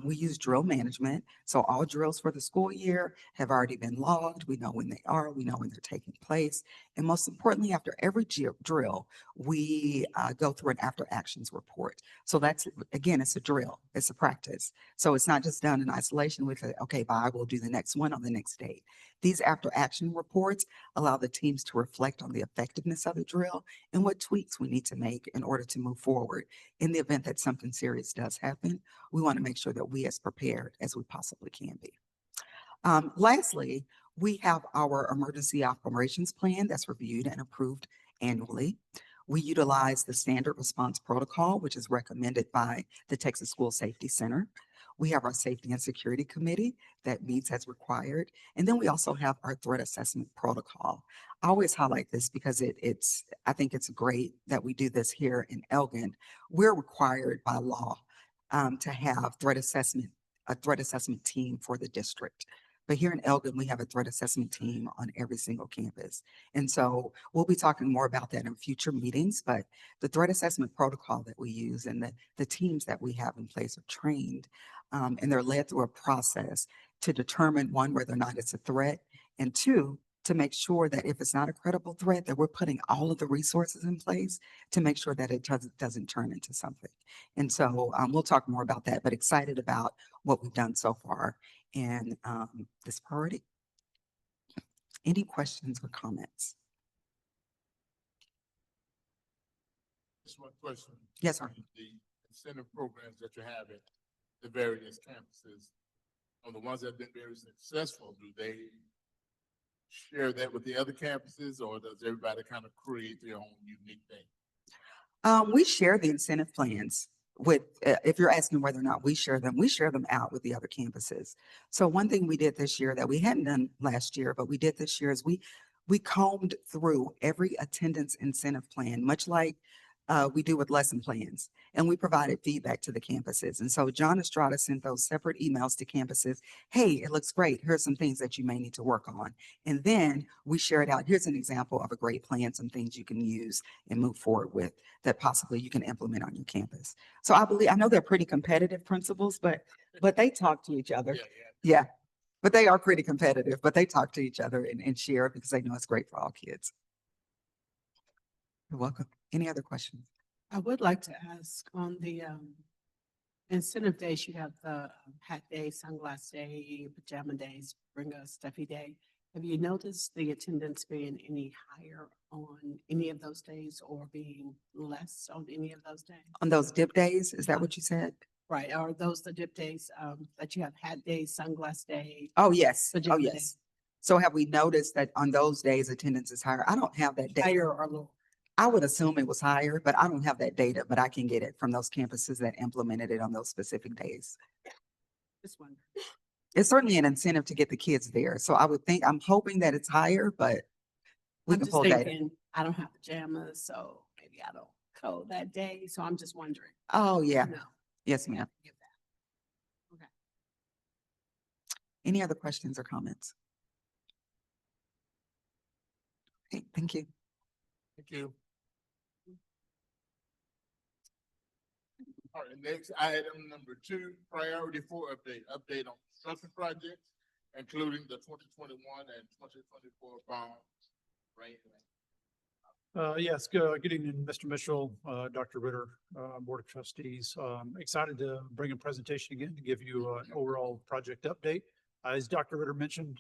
We use drill management. So all drills for the school year have already been logged. We know when they are, we know when they're taking place. And most importantly, after every drill, we go through an after actions report. So that's, again, it's a drill, it's a practice. So it's not just done in isolation. We say, okay, bye, we'll do the next one on the next day. These after action reports allow the teams to reflect on the effectiveness of the drill and what tweaks we need to make in order to move forward. In the event that something serious does happen, we want to make sure that we as prepared as we possibly can be. Lastly, we have our emergency operations plan that's reviewed and approved annually. We utilize the standard response protocol, which is recommended by the Texas School Safety Center. We have our safety and security committee that meets as required. And then we also have our threat assessment protocol. I always highlight this because I think it's great that we do this here in Elgin. We're required by law to have a threat assessment team for the district. But here in Elgin, we have a threat assessment team on every single campus. And so we'll be talking more about that in future meetings, but the threat assessment protocol that we use and the teams that we have in place are trained and they're led through a process to determine, one, whether or not it's a threat, and two, to make sure that if it's not a credible threat, that we're putting all of the resources in place to make sure that it doesn't turn into something. And so we'll talk more about that, but excited about what we've done so far in this priority. Any questions or comments? Just one question. Yes, sir. The incentive programs that you have at the various campuses, on the ones that have been very successful, do they share that with the other campuses, or does everybody kind of create their own unique thing? We share the incentive plans with, if you're asking whether or not we share them out with the other campuses. So one thing we did this year that we hadn't done last year, but we did this year is we combed through every attendance incentive plan, much like we do with lesson plans, and we provided feedback to the campuses. And so John Estrada sent those separate emails to campuses. Hey, it looks great. Here's some things that you may need to work on. And then we shared out, here's an example of a great plan, some things you can use and move forward with that possibly you can implement on your campus. So I know they're pretty competitive principals, but they talk to each other. Yeah. But they are pretty competitive, but they talk to each other and share because they know it's great for all kids. You're welcome. Any other questions? I would like to ask on the incentive days, you have the hat day, sunglass day, pajama days, bring a stuffy day. Have you noticed the attendance being any higher on any of those days or being less on any of those days? On those dip days, is that what you said? Right, are those the dip days that you have hat day, sunglass day? Oh, yes. Oh, Pajama day. yes. So have we noticed that on those days attendance is higher? I don't have that data. Higher or lower? I would assume it was higher, but I don't have that data, but I can get it from those campuses that implemented it on those specific days. Just wondering. It's certainly an incentive to get the kids there. So I'm hoping that it's higher, but we I'm can just pull data. thinking, I don't have pajamas, so maybe I don't code that day. So I'm just wondering. Oh, yeah. No. Yes, ma'am. Give that. Okay. Any other questions or comments? Okay, thank you. Thank you. All right, next item number 2, priority 4 update on construction projects, including the 2021 and 2024 bonds. Yes, good evening, Mr. Mitchell, Dr. Ritter, Board of Trustees. Excited to bring a presentation again to give you an overall project update. As Dr. Ritter mentioned,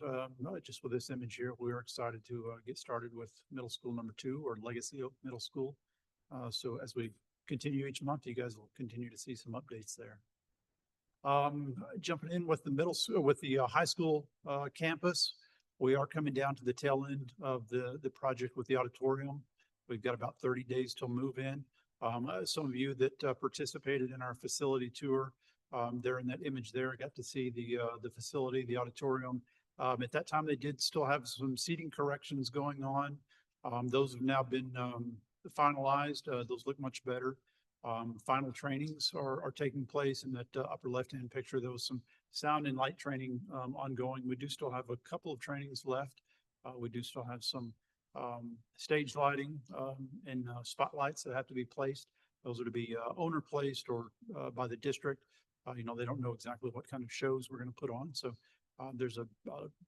just with this image here, we are excited to get started with middle school number 2, or Legacy Middle School. So as we continue each month, you guys will continue to see some updates there. Jumping in with the high school campus, we are coming down to the tail end of the project with the auditorium. We've got about 30 days till move in. Some of you that participated in our facility tour, there in that image there, got to see the facility, the auditorium. At that time, they did still have some seating corrections going on. Those have now been finalized. Those look much better. Final trainings are taking place in that upper left-hand picture. There was some sound and light training ongoing. We do still have a couple of trainings left. We do still have some stage lighting and spotlights that have to be placed. Those are to be owner placed or by the district. You know, they don't know exactly what kind of shows we're going to put on. So there's a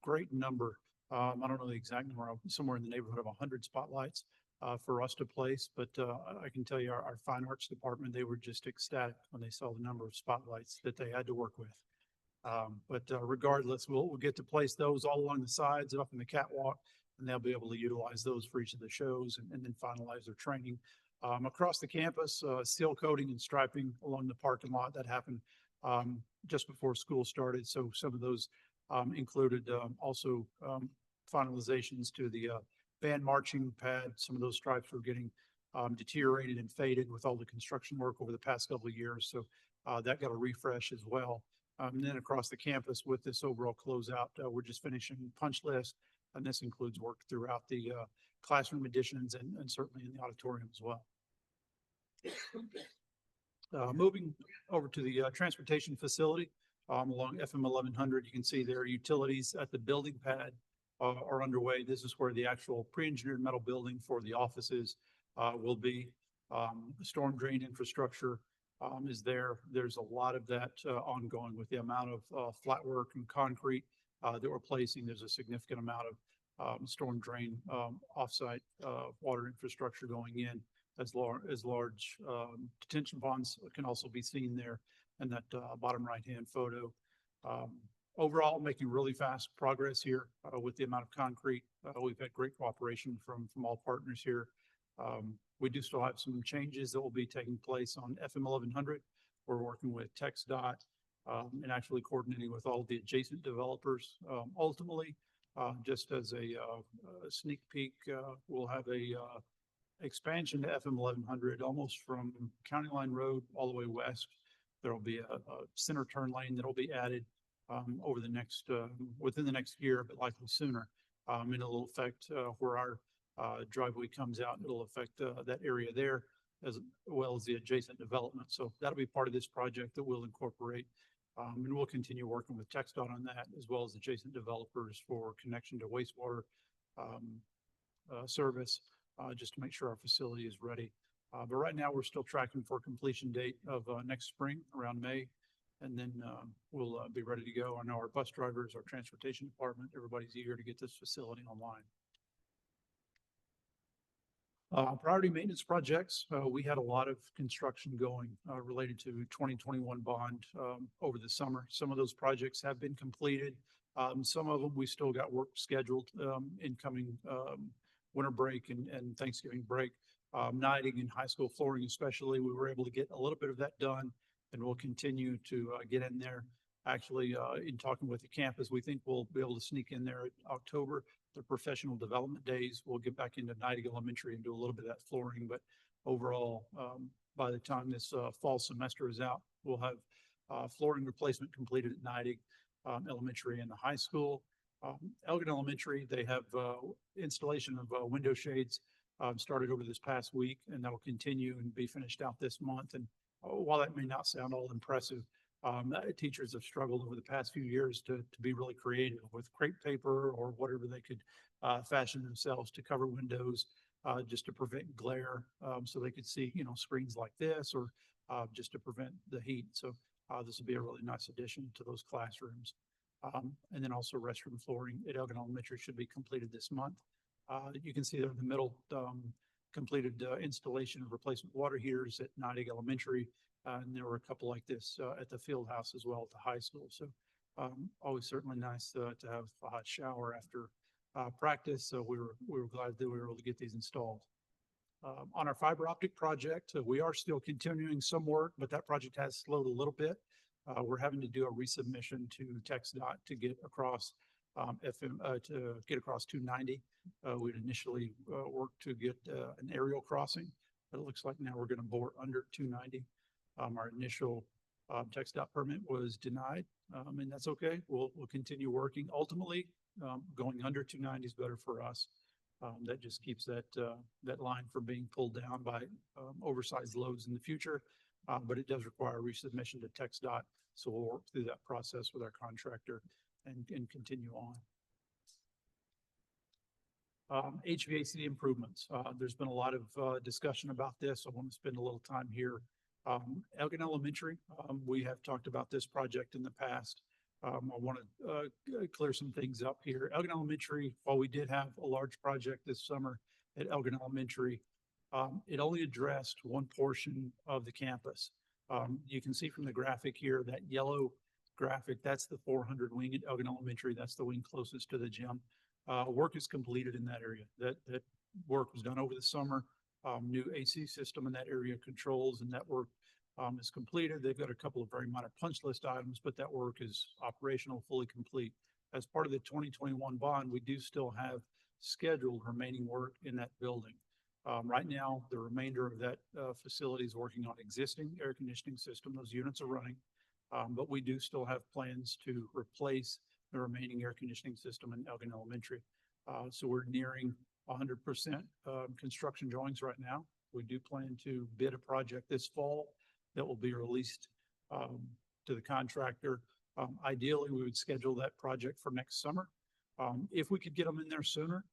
great number. I don't know the exact number, somewhere in the neighborhood of 100 spotlights for us to place. But I can tell you our fine arts department, they were just ecstatic when they saw the number of spotlights that they had to work with. But regardless, we'll get to place those all along the sides and up in the catwalk, and they'll be able to utilize those for each of the shows and then finalize their training. Across the campus, seal coating and striping along the parking lot that happened just before school started. So some of those included also finalizations to the band marching pad. Some of those stripes were getting deteriorated and faded with all the construction work over the past couple of years. So that got a refresh as well. And then across the campus with this overall closeout, we're just finishing punch list. And this includes work throughout the classroom additions and certainly in the auditorium as well. Moving over to the transportation facility along FM 1100, you can see there utilities at the building pad are underway. This is where the actual pre-engineered metal building for the offices will be. The storm drain infrastructure is there. There's a lot of that ongoing with the amount of flat work and concrete that we're placing. There's a significant amount of storm drain offsite water infrastructure going in, as large detention ponds can also be seen there in that bottom right-hand photo. Overall, making really fast progress here with the amount of concrete. We've had great cooperation from all partners here. We do still have some changes that will be taking place on FM 1100. We're working with TxDOT and actually coordinating with all the adjacent developers. Ultimately, just as a sneak peek, we'll have a expansion to FM 1100 almost from County Line Road all the way west. There will be a center turn lane that will be added over the next within the next year, but likely sooner. And it'll affect where our driveway comes out. It'll affect that area there as well as the adjacent development. So that'll be part of this project that we'll incorporate. And we'll continue working with TxDOT on that, as well as adjacent developers for connection to wastewater service, just to make sure our facility is ready. But right now we're still tracking for completion date of next spring around May. And then we'll be ready to go. I know our bus drivers, our transportation department, everybody's eager to get this facility online. Priority maintenance projects. We had a lot of construction going related to 2021 bond over the summer. Some of those projects have been completed. Some of them we still got work scheduled incoming winter break and Thanksgiving break. Nighting and high school flooring especially, we were able to get a little bit of that done, and we'll continue to get in there. Actually, in talking with the campus, we think we'll be able to sneak in there in October. The professional development days, we'll get back into Nighting Elementary and do a little bit of that flooring. But overall, by the time this fall semester is out, we'll have flooring replacement completed at Nighting Elementary and the high school. Elgin Elementary, they have installation of window shades started over this past week, and that will continue and be finished out this month. And while that may not sound all impressive, teachers have struggled over the past few years to be really creative with crepe paper or whatever they could fashion themselves to cover windows just to prevent glare, so they could see, you know, screens like this, or just to prevent the heat. So this will be a really nice addition to those classrooms. And then also restroom flooring at Elgin Elementary should be completed this month. You can see there in the middle, completed installation of replacement water heaters at Nighting Elementary. And there were a couple like this at the field house as well at the high school. So always certainly nice to have a hot shower after practice. So we were glad that we were able to get these installed. On our fiber optic project, we are still continuing some work, but that project has slowed a little bit. We're having to do a resubmission to TxDOT to get across to get across 290. We'd initially worked to get an aerial crossing, but it looks like now we're going to bore under 290. Our initial TxDOT permit was denied, and that's okay. We'll continue working. Ultimately, going under 290 is better for us. That just keeps that line from being pulled down by oversized loads in the future. But it does require a resubmission to TxDOT, so we'll work through that process with our contractor and continue on. HVAC improvements. There's been a lot of discussion about this. I want to spend a little time here Elgin Elementary, we have talked about this project in the past. I want to clear some things up here. Elgin Elementary, while we did have a large project this summer at Elgin Elementary, it only addressed one portion of the campus. You can see from the graphic here, that yellow graphic, that's the 400 wing at Elgin Elementary. That's the wing closest to the gym. Work is completed in that area. That work was done over the summer. New AC system in that area, controls, and that work is completed. They've got a couple of very minor punch list items, but that work is operational, fully complete. As part of the 2021 bond, we do still have scheduled remaining work in that building. Right now, the remainder of that facility is working on existing air conditioning system. Those units are running, but we do still have plans to replace the remaining air conditioning system in Elgin Elementary. So we're nearing 100% construction drawings right now. We do plan to bid a project this fall that will be released to the contractor. Ideally, we would schedule that project for next summer. If we could get them in there sooner,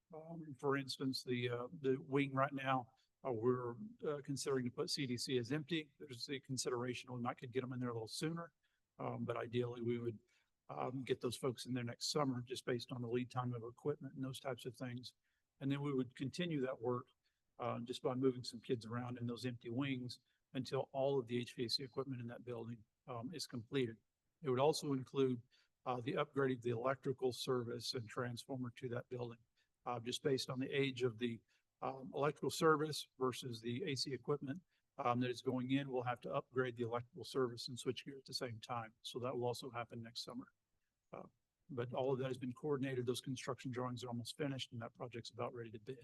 for instance, the wing right now, we're considering to put CDC as empty. There's a consideration we might could get them in there a little sooner, but ideally we would get those folks in there next summer, just based on the lead time of equipment and those types of things. And then we would continue that work just by moving some kids around in those empty wings until all of the HVAC equipment in that building is completed. It would also include the upgrading of the electrical service and transformer to that building. Just based on the age of the electrical service versus the AC equipment that is going in, we'll have to upgrade the electrical service and switch gear at the same time. So that will also happen next summer. But all of that has been coordinated. Those construction drawings are almost finished and that project's about ready to bid.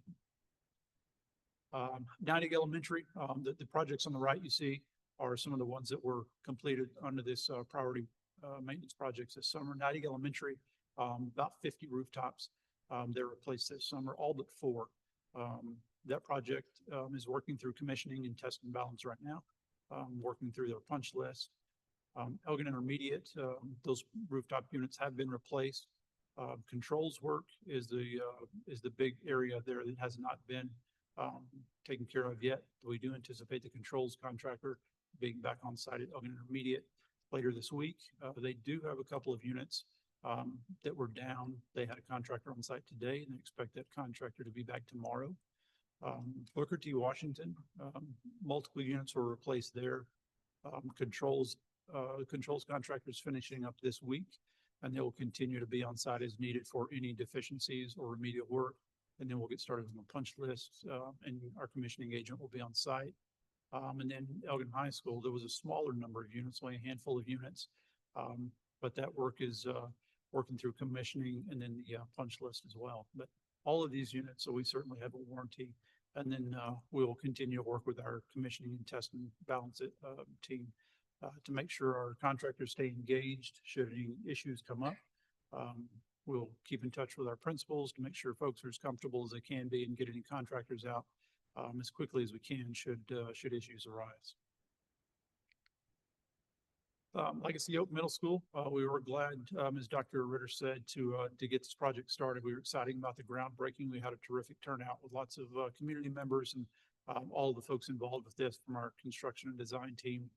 Nightingale Elementary, the projects on the right you see are some of the ones that were completed under this priority maintenance projects this summer. Nightingale Elementary, about 50 rooftops they're replaced this summer, all but 4. That project is working through commissioning and test and balance right now, working through their punch list. Elgin Intermediate, those rooftop units have been replaced. Controls work is the big area there that has not been taken care of yet. We do anticipate the controls contractor being back on site at Elgin Intermediate later this week. They do have a couple of units that were down. They had a contractor on site today and they expect that contractor to be back tomorrow. Booker T. Washington, multiple units were replaced there. Controls contractors finishing up this week, and they will continue to be on site as needed for any deficiencies or remedial work. And then we'll get started on the punch list, and our commissioning agent will be on site. And then Elgin High School, there was a smaller number of units, only a handful of units, but that work is working through commissioning and then the punch list as well. But all of these units, so we certainly have a warranty. And then we will continue to work with our commissioning and test and balance it team to make sure our contractors stay engaged should any issues come up. We'll keep in touch with our principals to make sure folks are as comfortable as they can be and get any contractors out as quickly as we can should issues arise. Legacy Oak Middle School, we were glad, as Dr. Ritter said, to get this project started. We were excited about the groundbreaking. We had a terrific turnout with lots of community members and all of the folks involved with this from our construction and design team.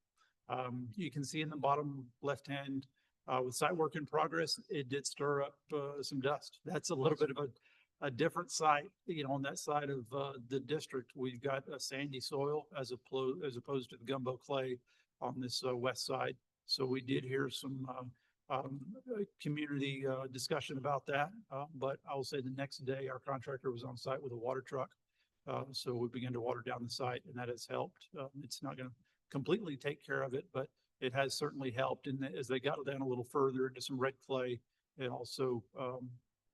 You can see in the bottom left-hand with site work in progress, it did stir up some dust. That's a little bit of a different site. You know, on that side of the district, we've got a sandy soil as opposed to the gumbo clay on this west side. So we did hear some community discussion about that. But I will say the next day, our contractor was on site with a water truck. So we began to water down the site and that has helped. It's not going to completely take care of it, but it has certainly helped. And as they got down a little further into some red clay, it also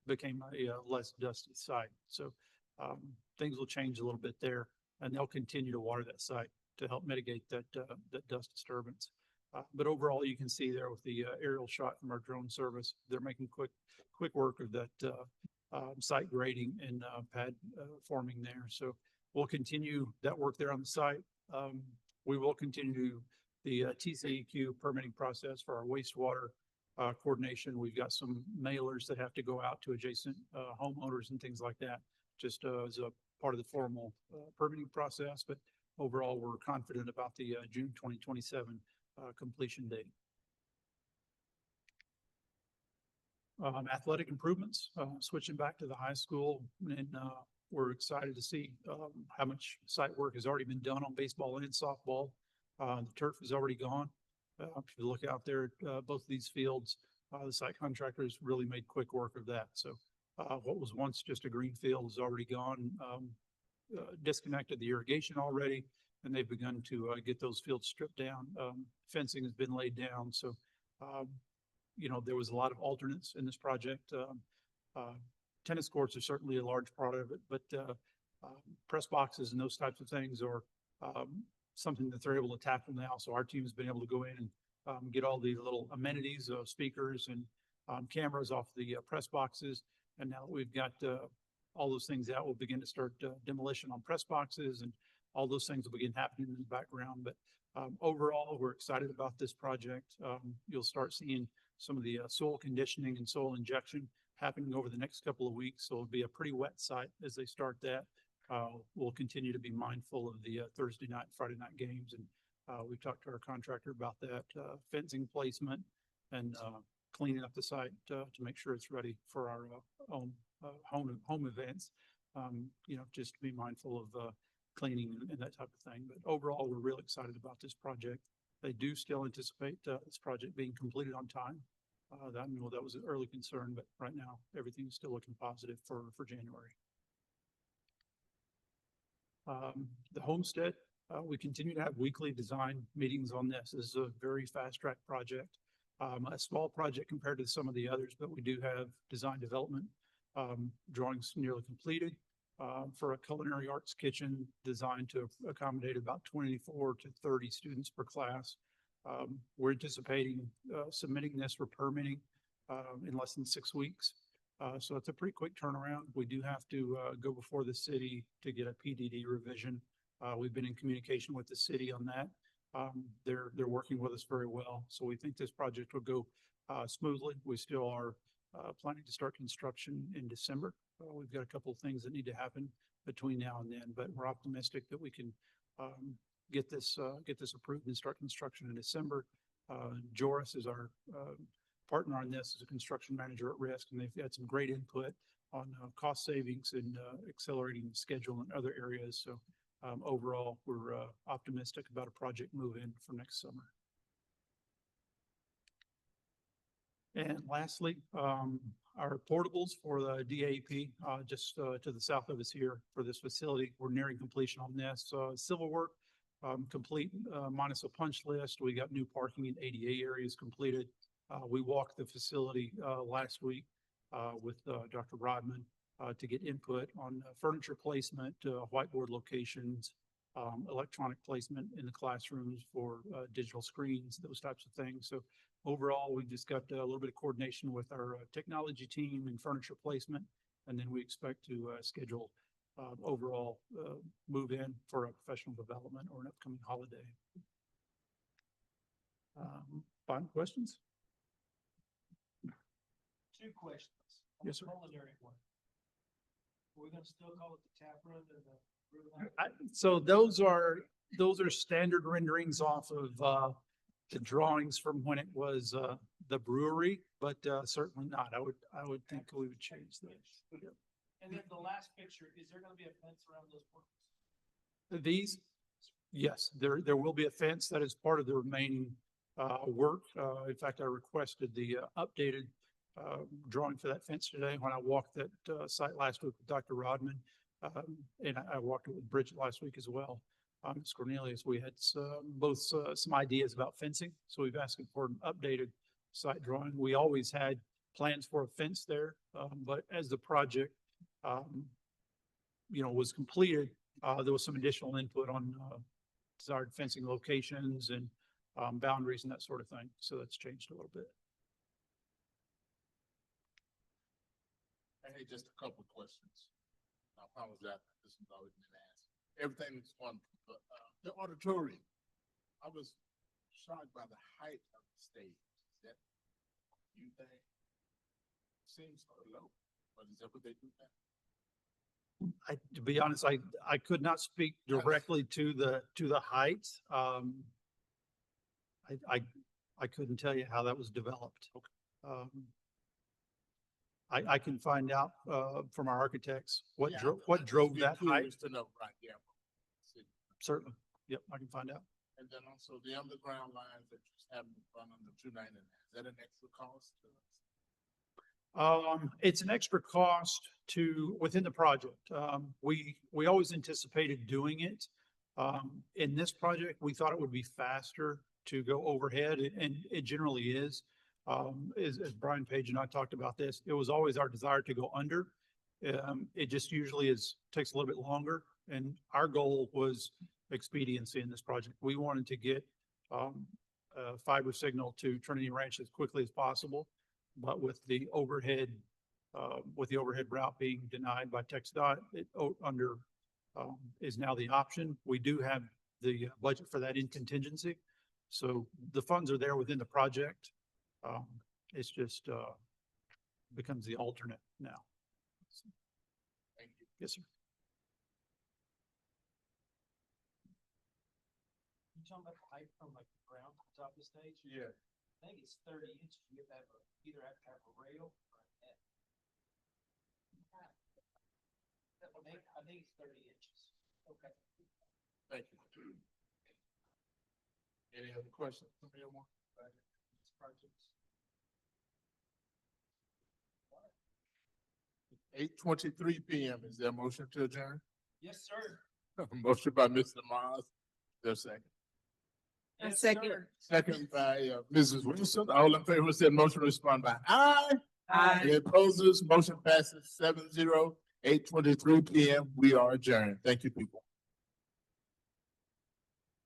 became a less dusty site. So things will change a little bit there, and they'll continue to water that site to help mitigate that dust disturbance. But overall, you can see there with the aerial shot from our drone service, they're making quick work of that site grading and pad forming there. So we'll continue that work there on the site. We will continue the TCEQ permitting process for our wastewater coordination. We've got some mailers that have to go out to adjacent homeowners and things like that, just as a part of the formal permitting process. But overall, we're confident about the June 2027 completion date. Athletic improvements, switching back to the high school, and we're excited to see how much site work has already been done on baseball and softball. The turf is already gone. If you look out there at both of these fields, the site contractors really made quick work of that. So what was once just a green field is already gone. Disconnected the irrigation already, and they've begun to get those fields stripped down. Fencing has been laid down. So, you know, there was a lot of alternates in this project. Tennis courts are certainly a large part of it, but press boxes and those types of things are something that they're able to tackle now. So our team has been able to go in and get all the little amenities of speakers and cameras off the press boxes. And now that we've got all those things out, we'll begin to start demolition on press boxes, and all those things will begin happening in the background. But overall, we're excited about this project. You'll start seeing some of the soil conditioning and soil injection happening over the next couple of weeks. So it'll be a pretty wet site as they start that. We'll continue to be mindful of the Thursday night, Friday night games. And we've talked to our contractor about that fencing placement and cleaning up the site to make sure it's ready for our home events. You know, just to be mindful of cleaning and that type of thing. But overall, we're really excited about this project. They do still anticipate this project being completed on time. I know that was an early concern, but right now everything's still looking positive for January. The homestead, we continue to have weekly design meetings on this. This is a very fast track project. A small project compared to some of the others, but we do have design development drawings nearly completed for a culinary arts kitchen designed to accommodate about 24 to 30 students per class. We're anticipating submitting this for permitting in less than 6 weeks. So it's a pretty quick turnaround. We do have to go before the city to get a PDD revision. We've been in communication with the city on that. They're working with us very well. So we think this project will go smoothly. We still are planning to start construction in December. We've got a couple of things that need to happen between now and then, but we're optimistic that we can get this approved and start construction in December. Joris is our partner on this, as a construction manager at risk, and they've had some great input on cost savings and accelerating the schedule in other areas. So overall, we're optimistic about a project move-in for next summer. And lastly, our portables for the DAP, just to the south of us here for this facility, we're nearing completion on this. Civil work complete minus a punch list. We got new parking and ADA areas completed. We walked the facility last week with Dr. Rodman to get input on furniture placement, whiteboard locations, electronic placement in the classrooms for digital screens, those types of things. So overall, we've just got a little bit of coordination with our technology team and furniture placement, and then we expect to schedule overall move in for a professional development or an upcoming holiday. Final questions? 2 questions. Yes, sir. Culinary one. We're gonna still call it the tap room and the. So those are standard renderings off of the drawings from when it was the brewery, but certainly not. I would think we would change that. And then the last picture, is there gonna be a fence around those portals? These, yes, there will be a fence that is part of the remaining work. In fact, I requested the updated drawing for that fence today when I walked that site last week with Dr. Rodman, and I walked it with Bridget last week as well. Ms. Cornelius, we had both some ideas about fencing, so we've asked for an updated site drawing. We always had plans for a fence there, but as the project was completed, there was some additional input on desired fencing locations and boundaries and that sort of thing. So that's changed a little bit. Hey, just a couple of questions. I apologize, this has already been asked. Everything's wonderful, but the auditorium, I was shocked by the height of the stage. Is that you think? Seems so low, but is that what they do now? To be honest, I could not speak directly to the height. I couldn't tell you how that was developed. Um, I can find out, from our architects what Yeah, what drove Be that height. curious to know, right, yeah. Certainly. Yep, I can find out. And then also the underground lines that you have in front of the 299, is that an extra cost to us? It's an extra cost within the project. We always anticipated doing it. In this project, we thought it would be faster to go overhead, and it generally is. As Brian Page and I talked about this, it was always our desire to go under. It just usually takes a little bit longer, and our goal was expediency in this project. We wanted to get fiber signal to Trinity Ranch as quickly as possible, but with the overhead route being denied by TxDOT, under is now the option. We do have the budget for that in contingency, so the funds are there within the project. It's just becomes the alternate now. Thank you. Yes, sir. You talking about the height from like the ground to the top of the stage? Yeah. I think it's 30 inches. You have to have either have to have a rail or a net. I think it's 30 inches. Okay. Thank you. Any other questions from anyone? Projects. 8:23 p.m. Is there a motion to adjourn? Yes, sir. Motion by Mr. Miles. There's a second. Yes, second. sir. Second by Mrs. Wilson. All in favor, said motion, respond by aye. Aye. Any opposers? Motion passes 7-0. 8:23 p.m. We are adjourned. Thank you, people.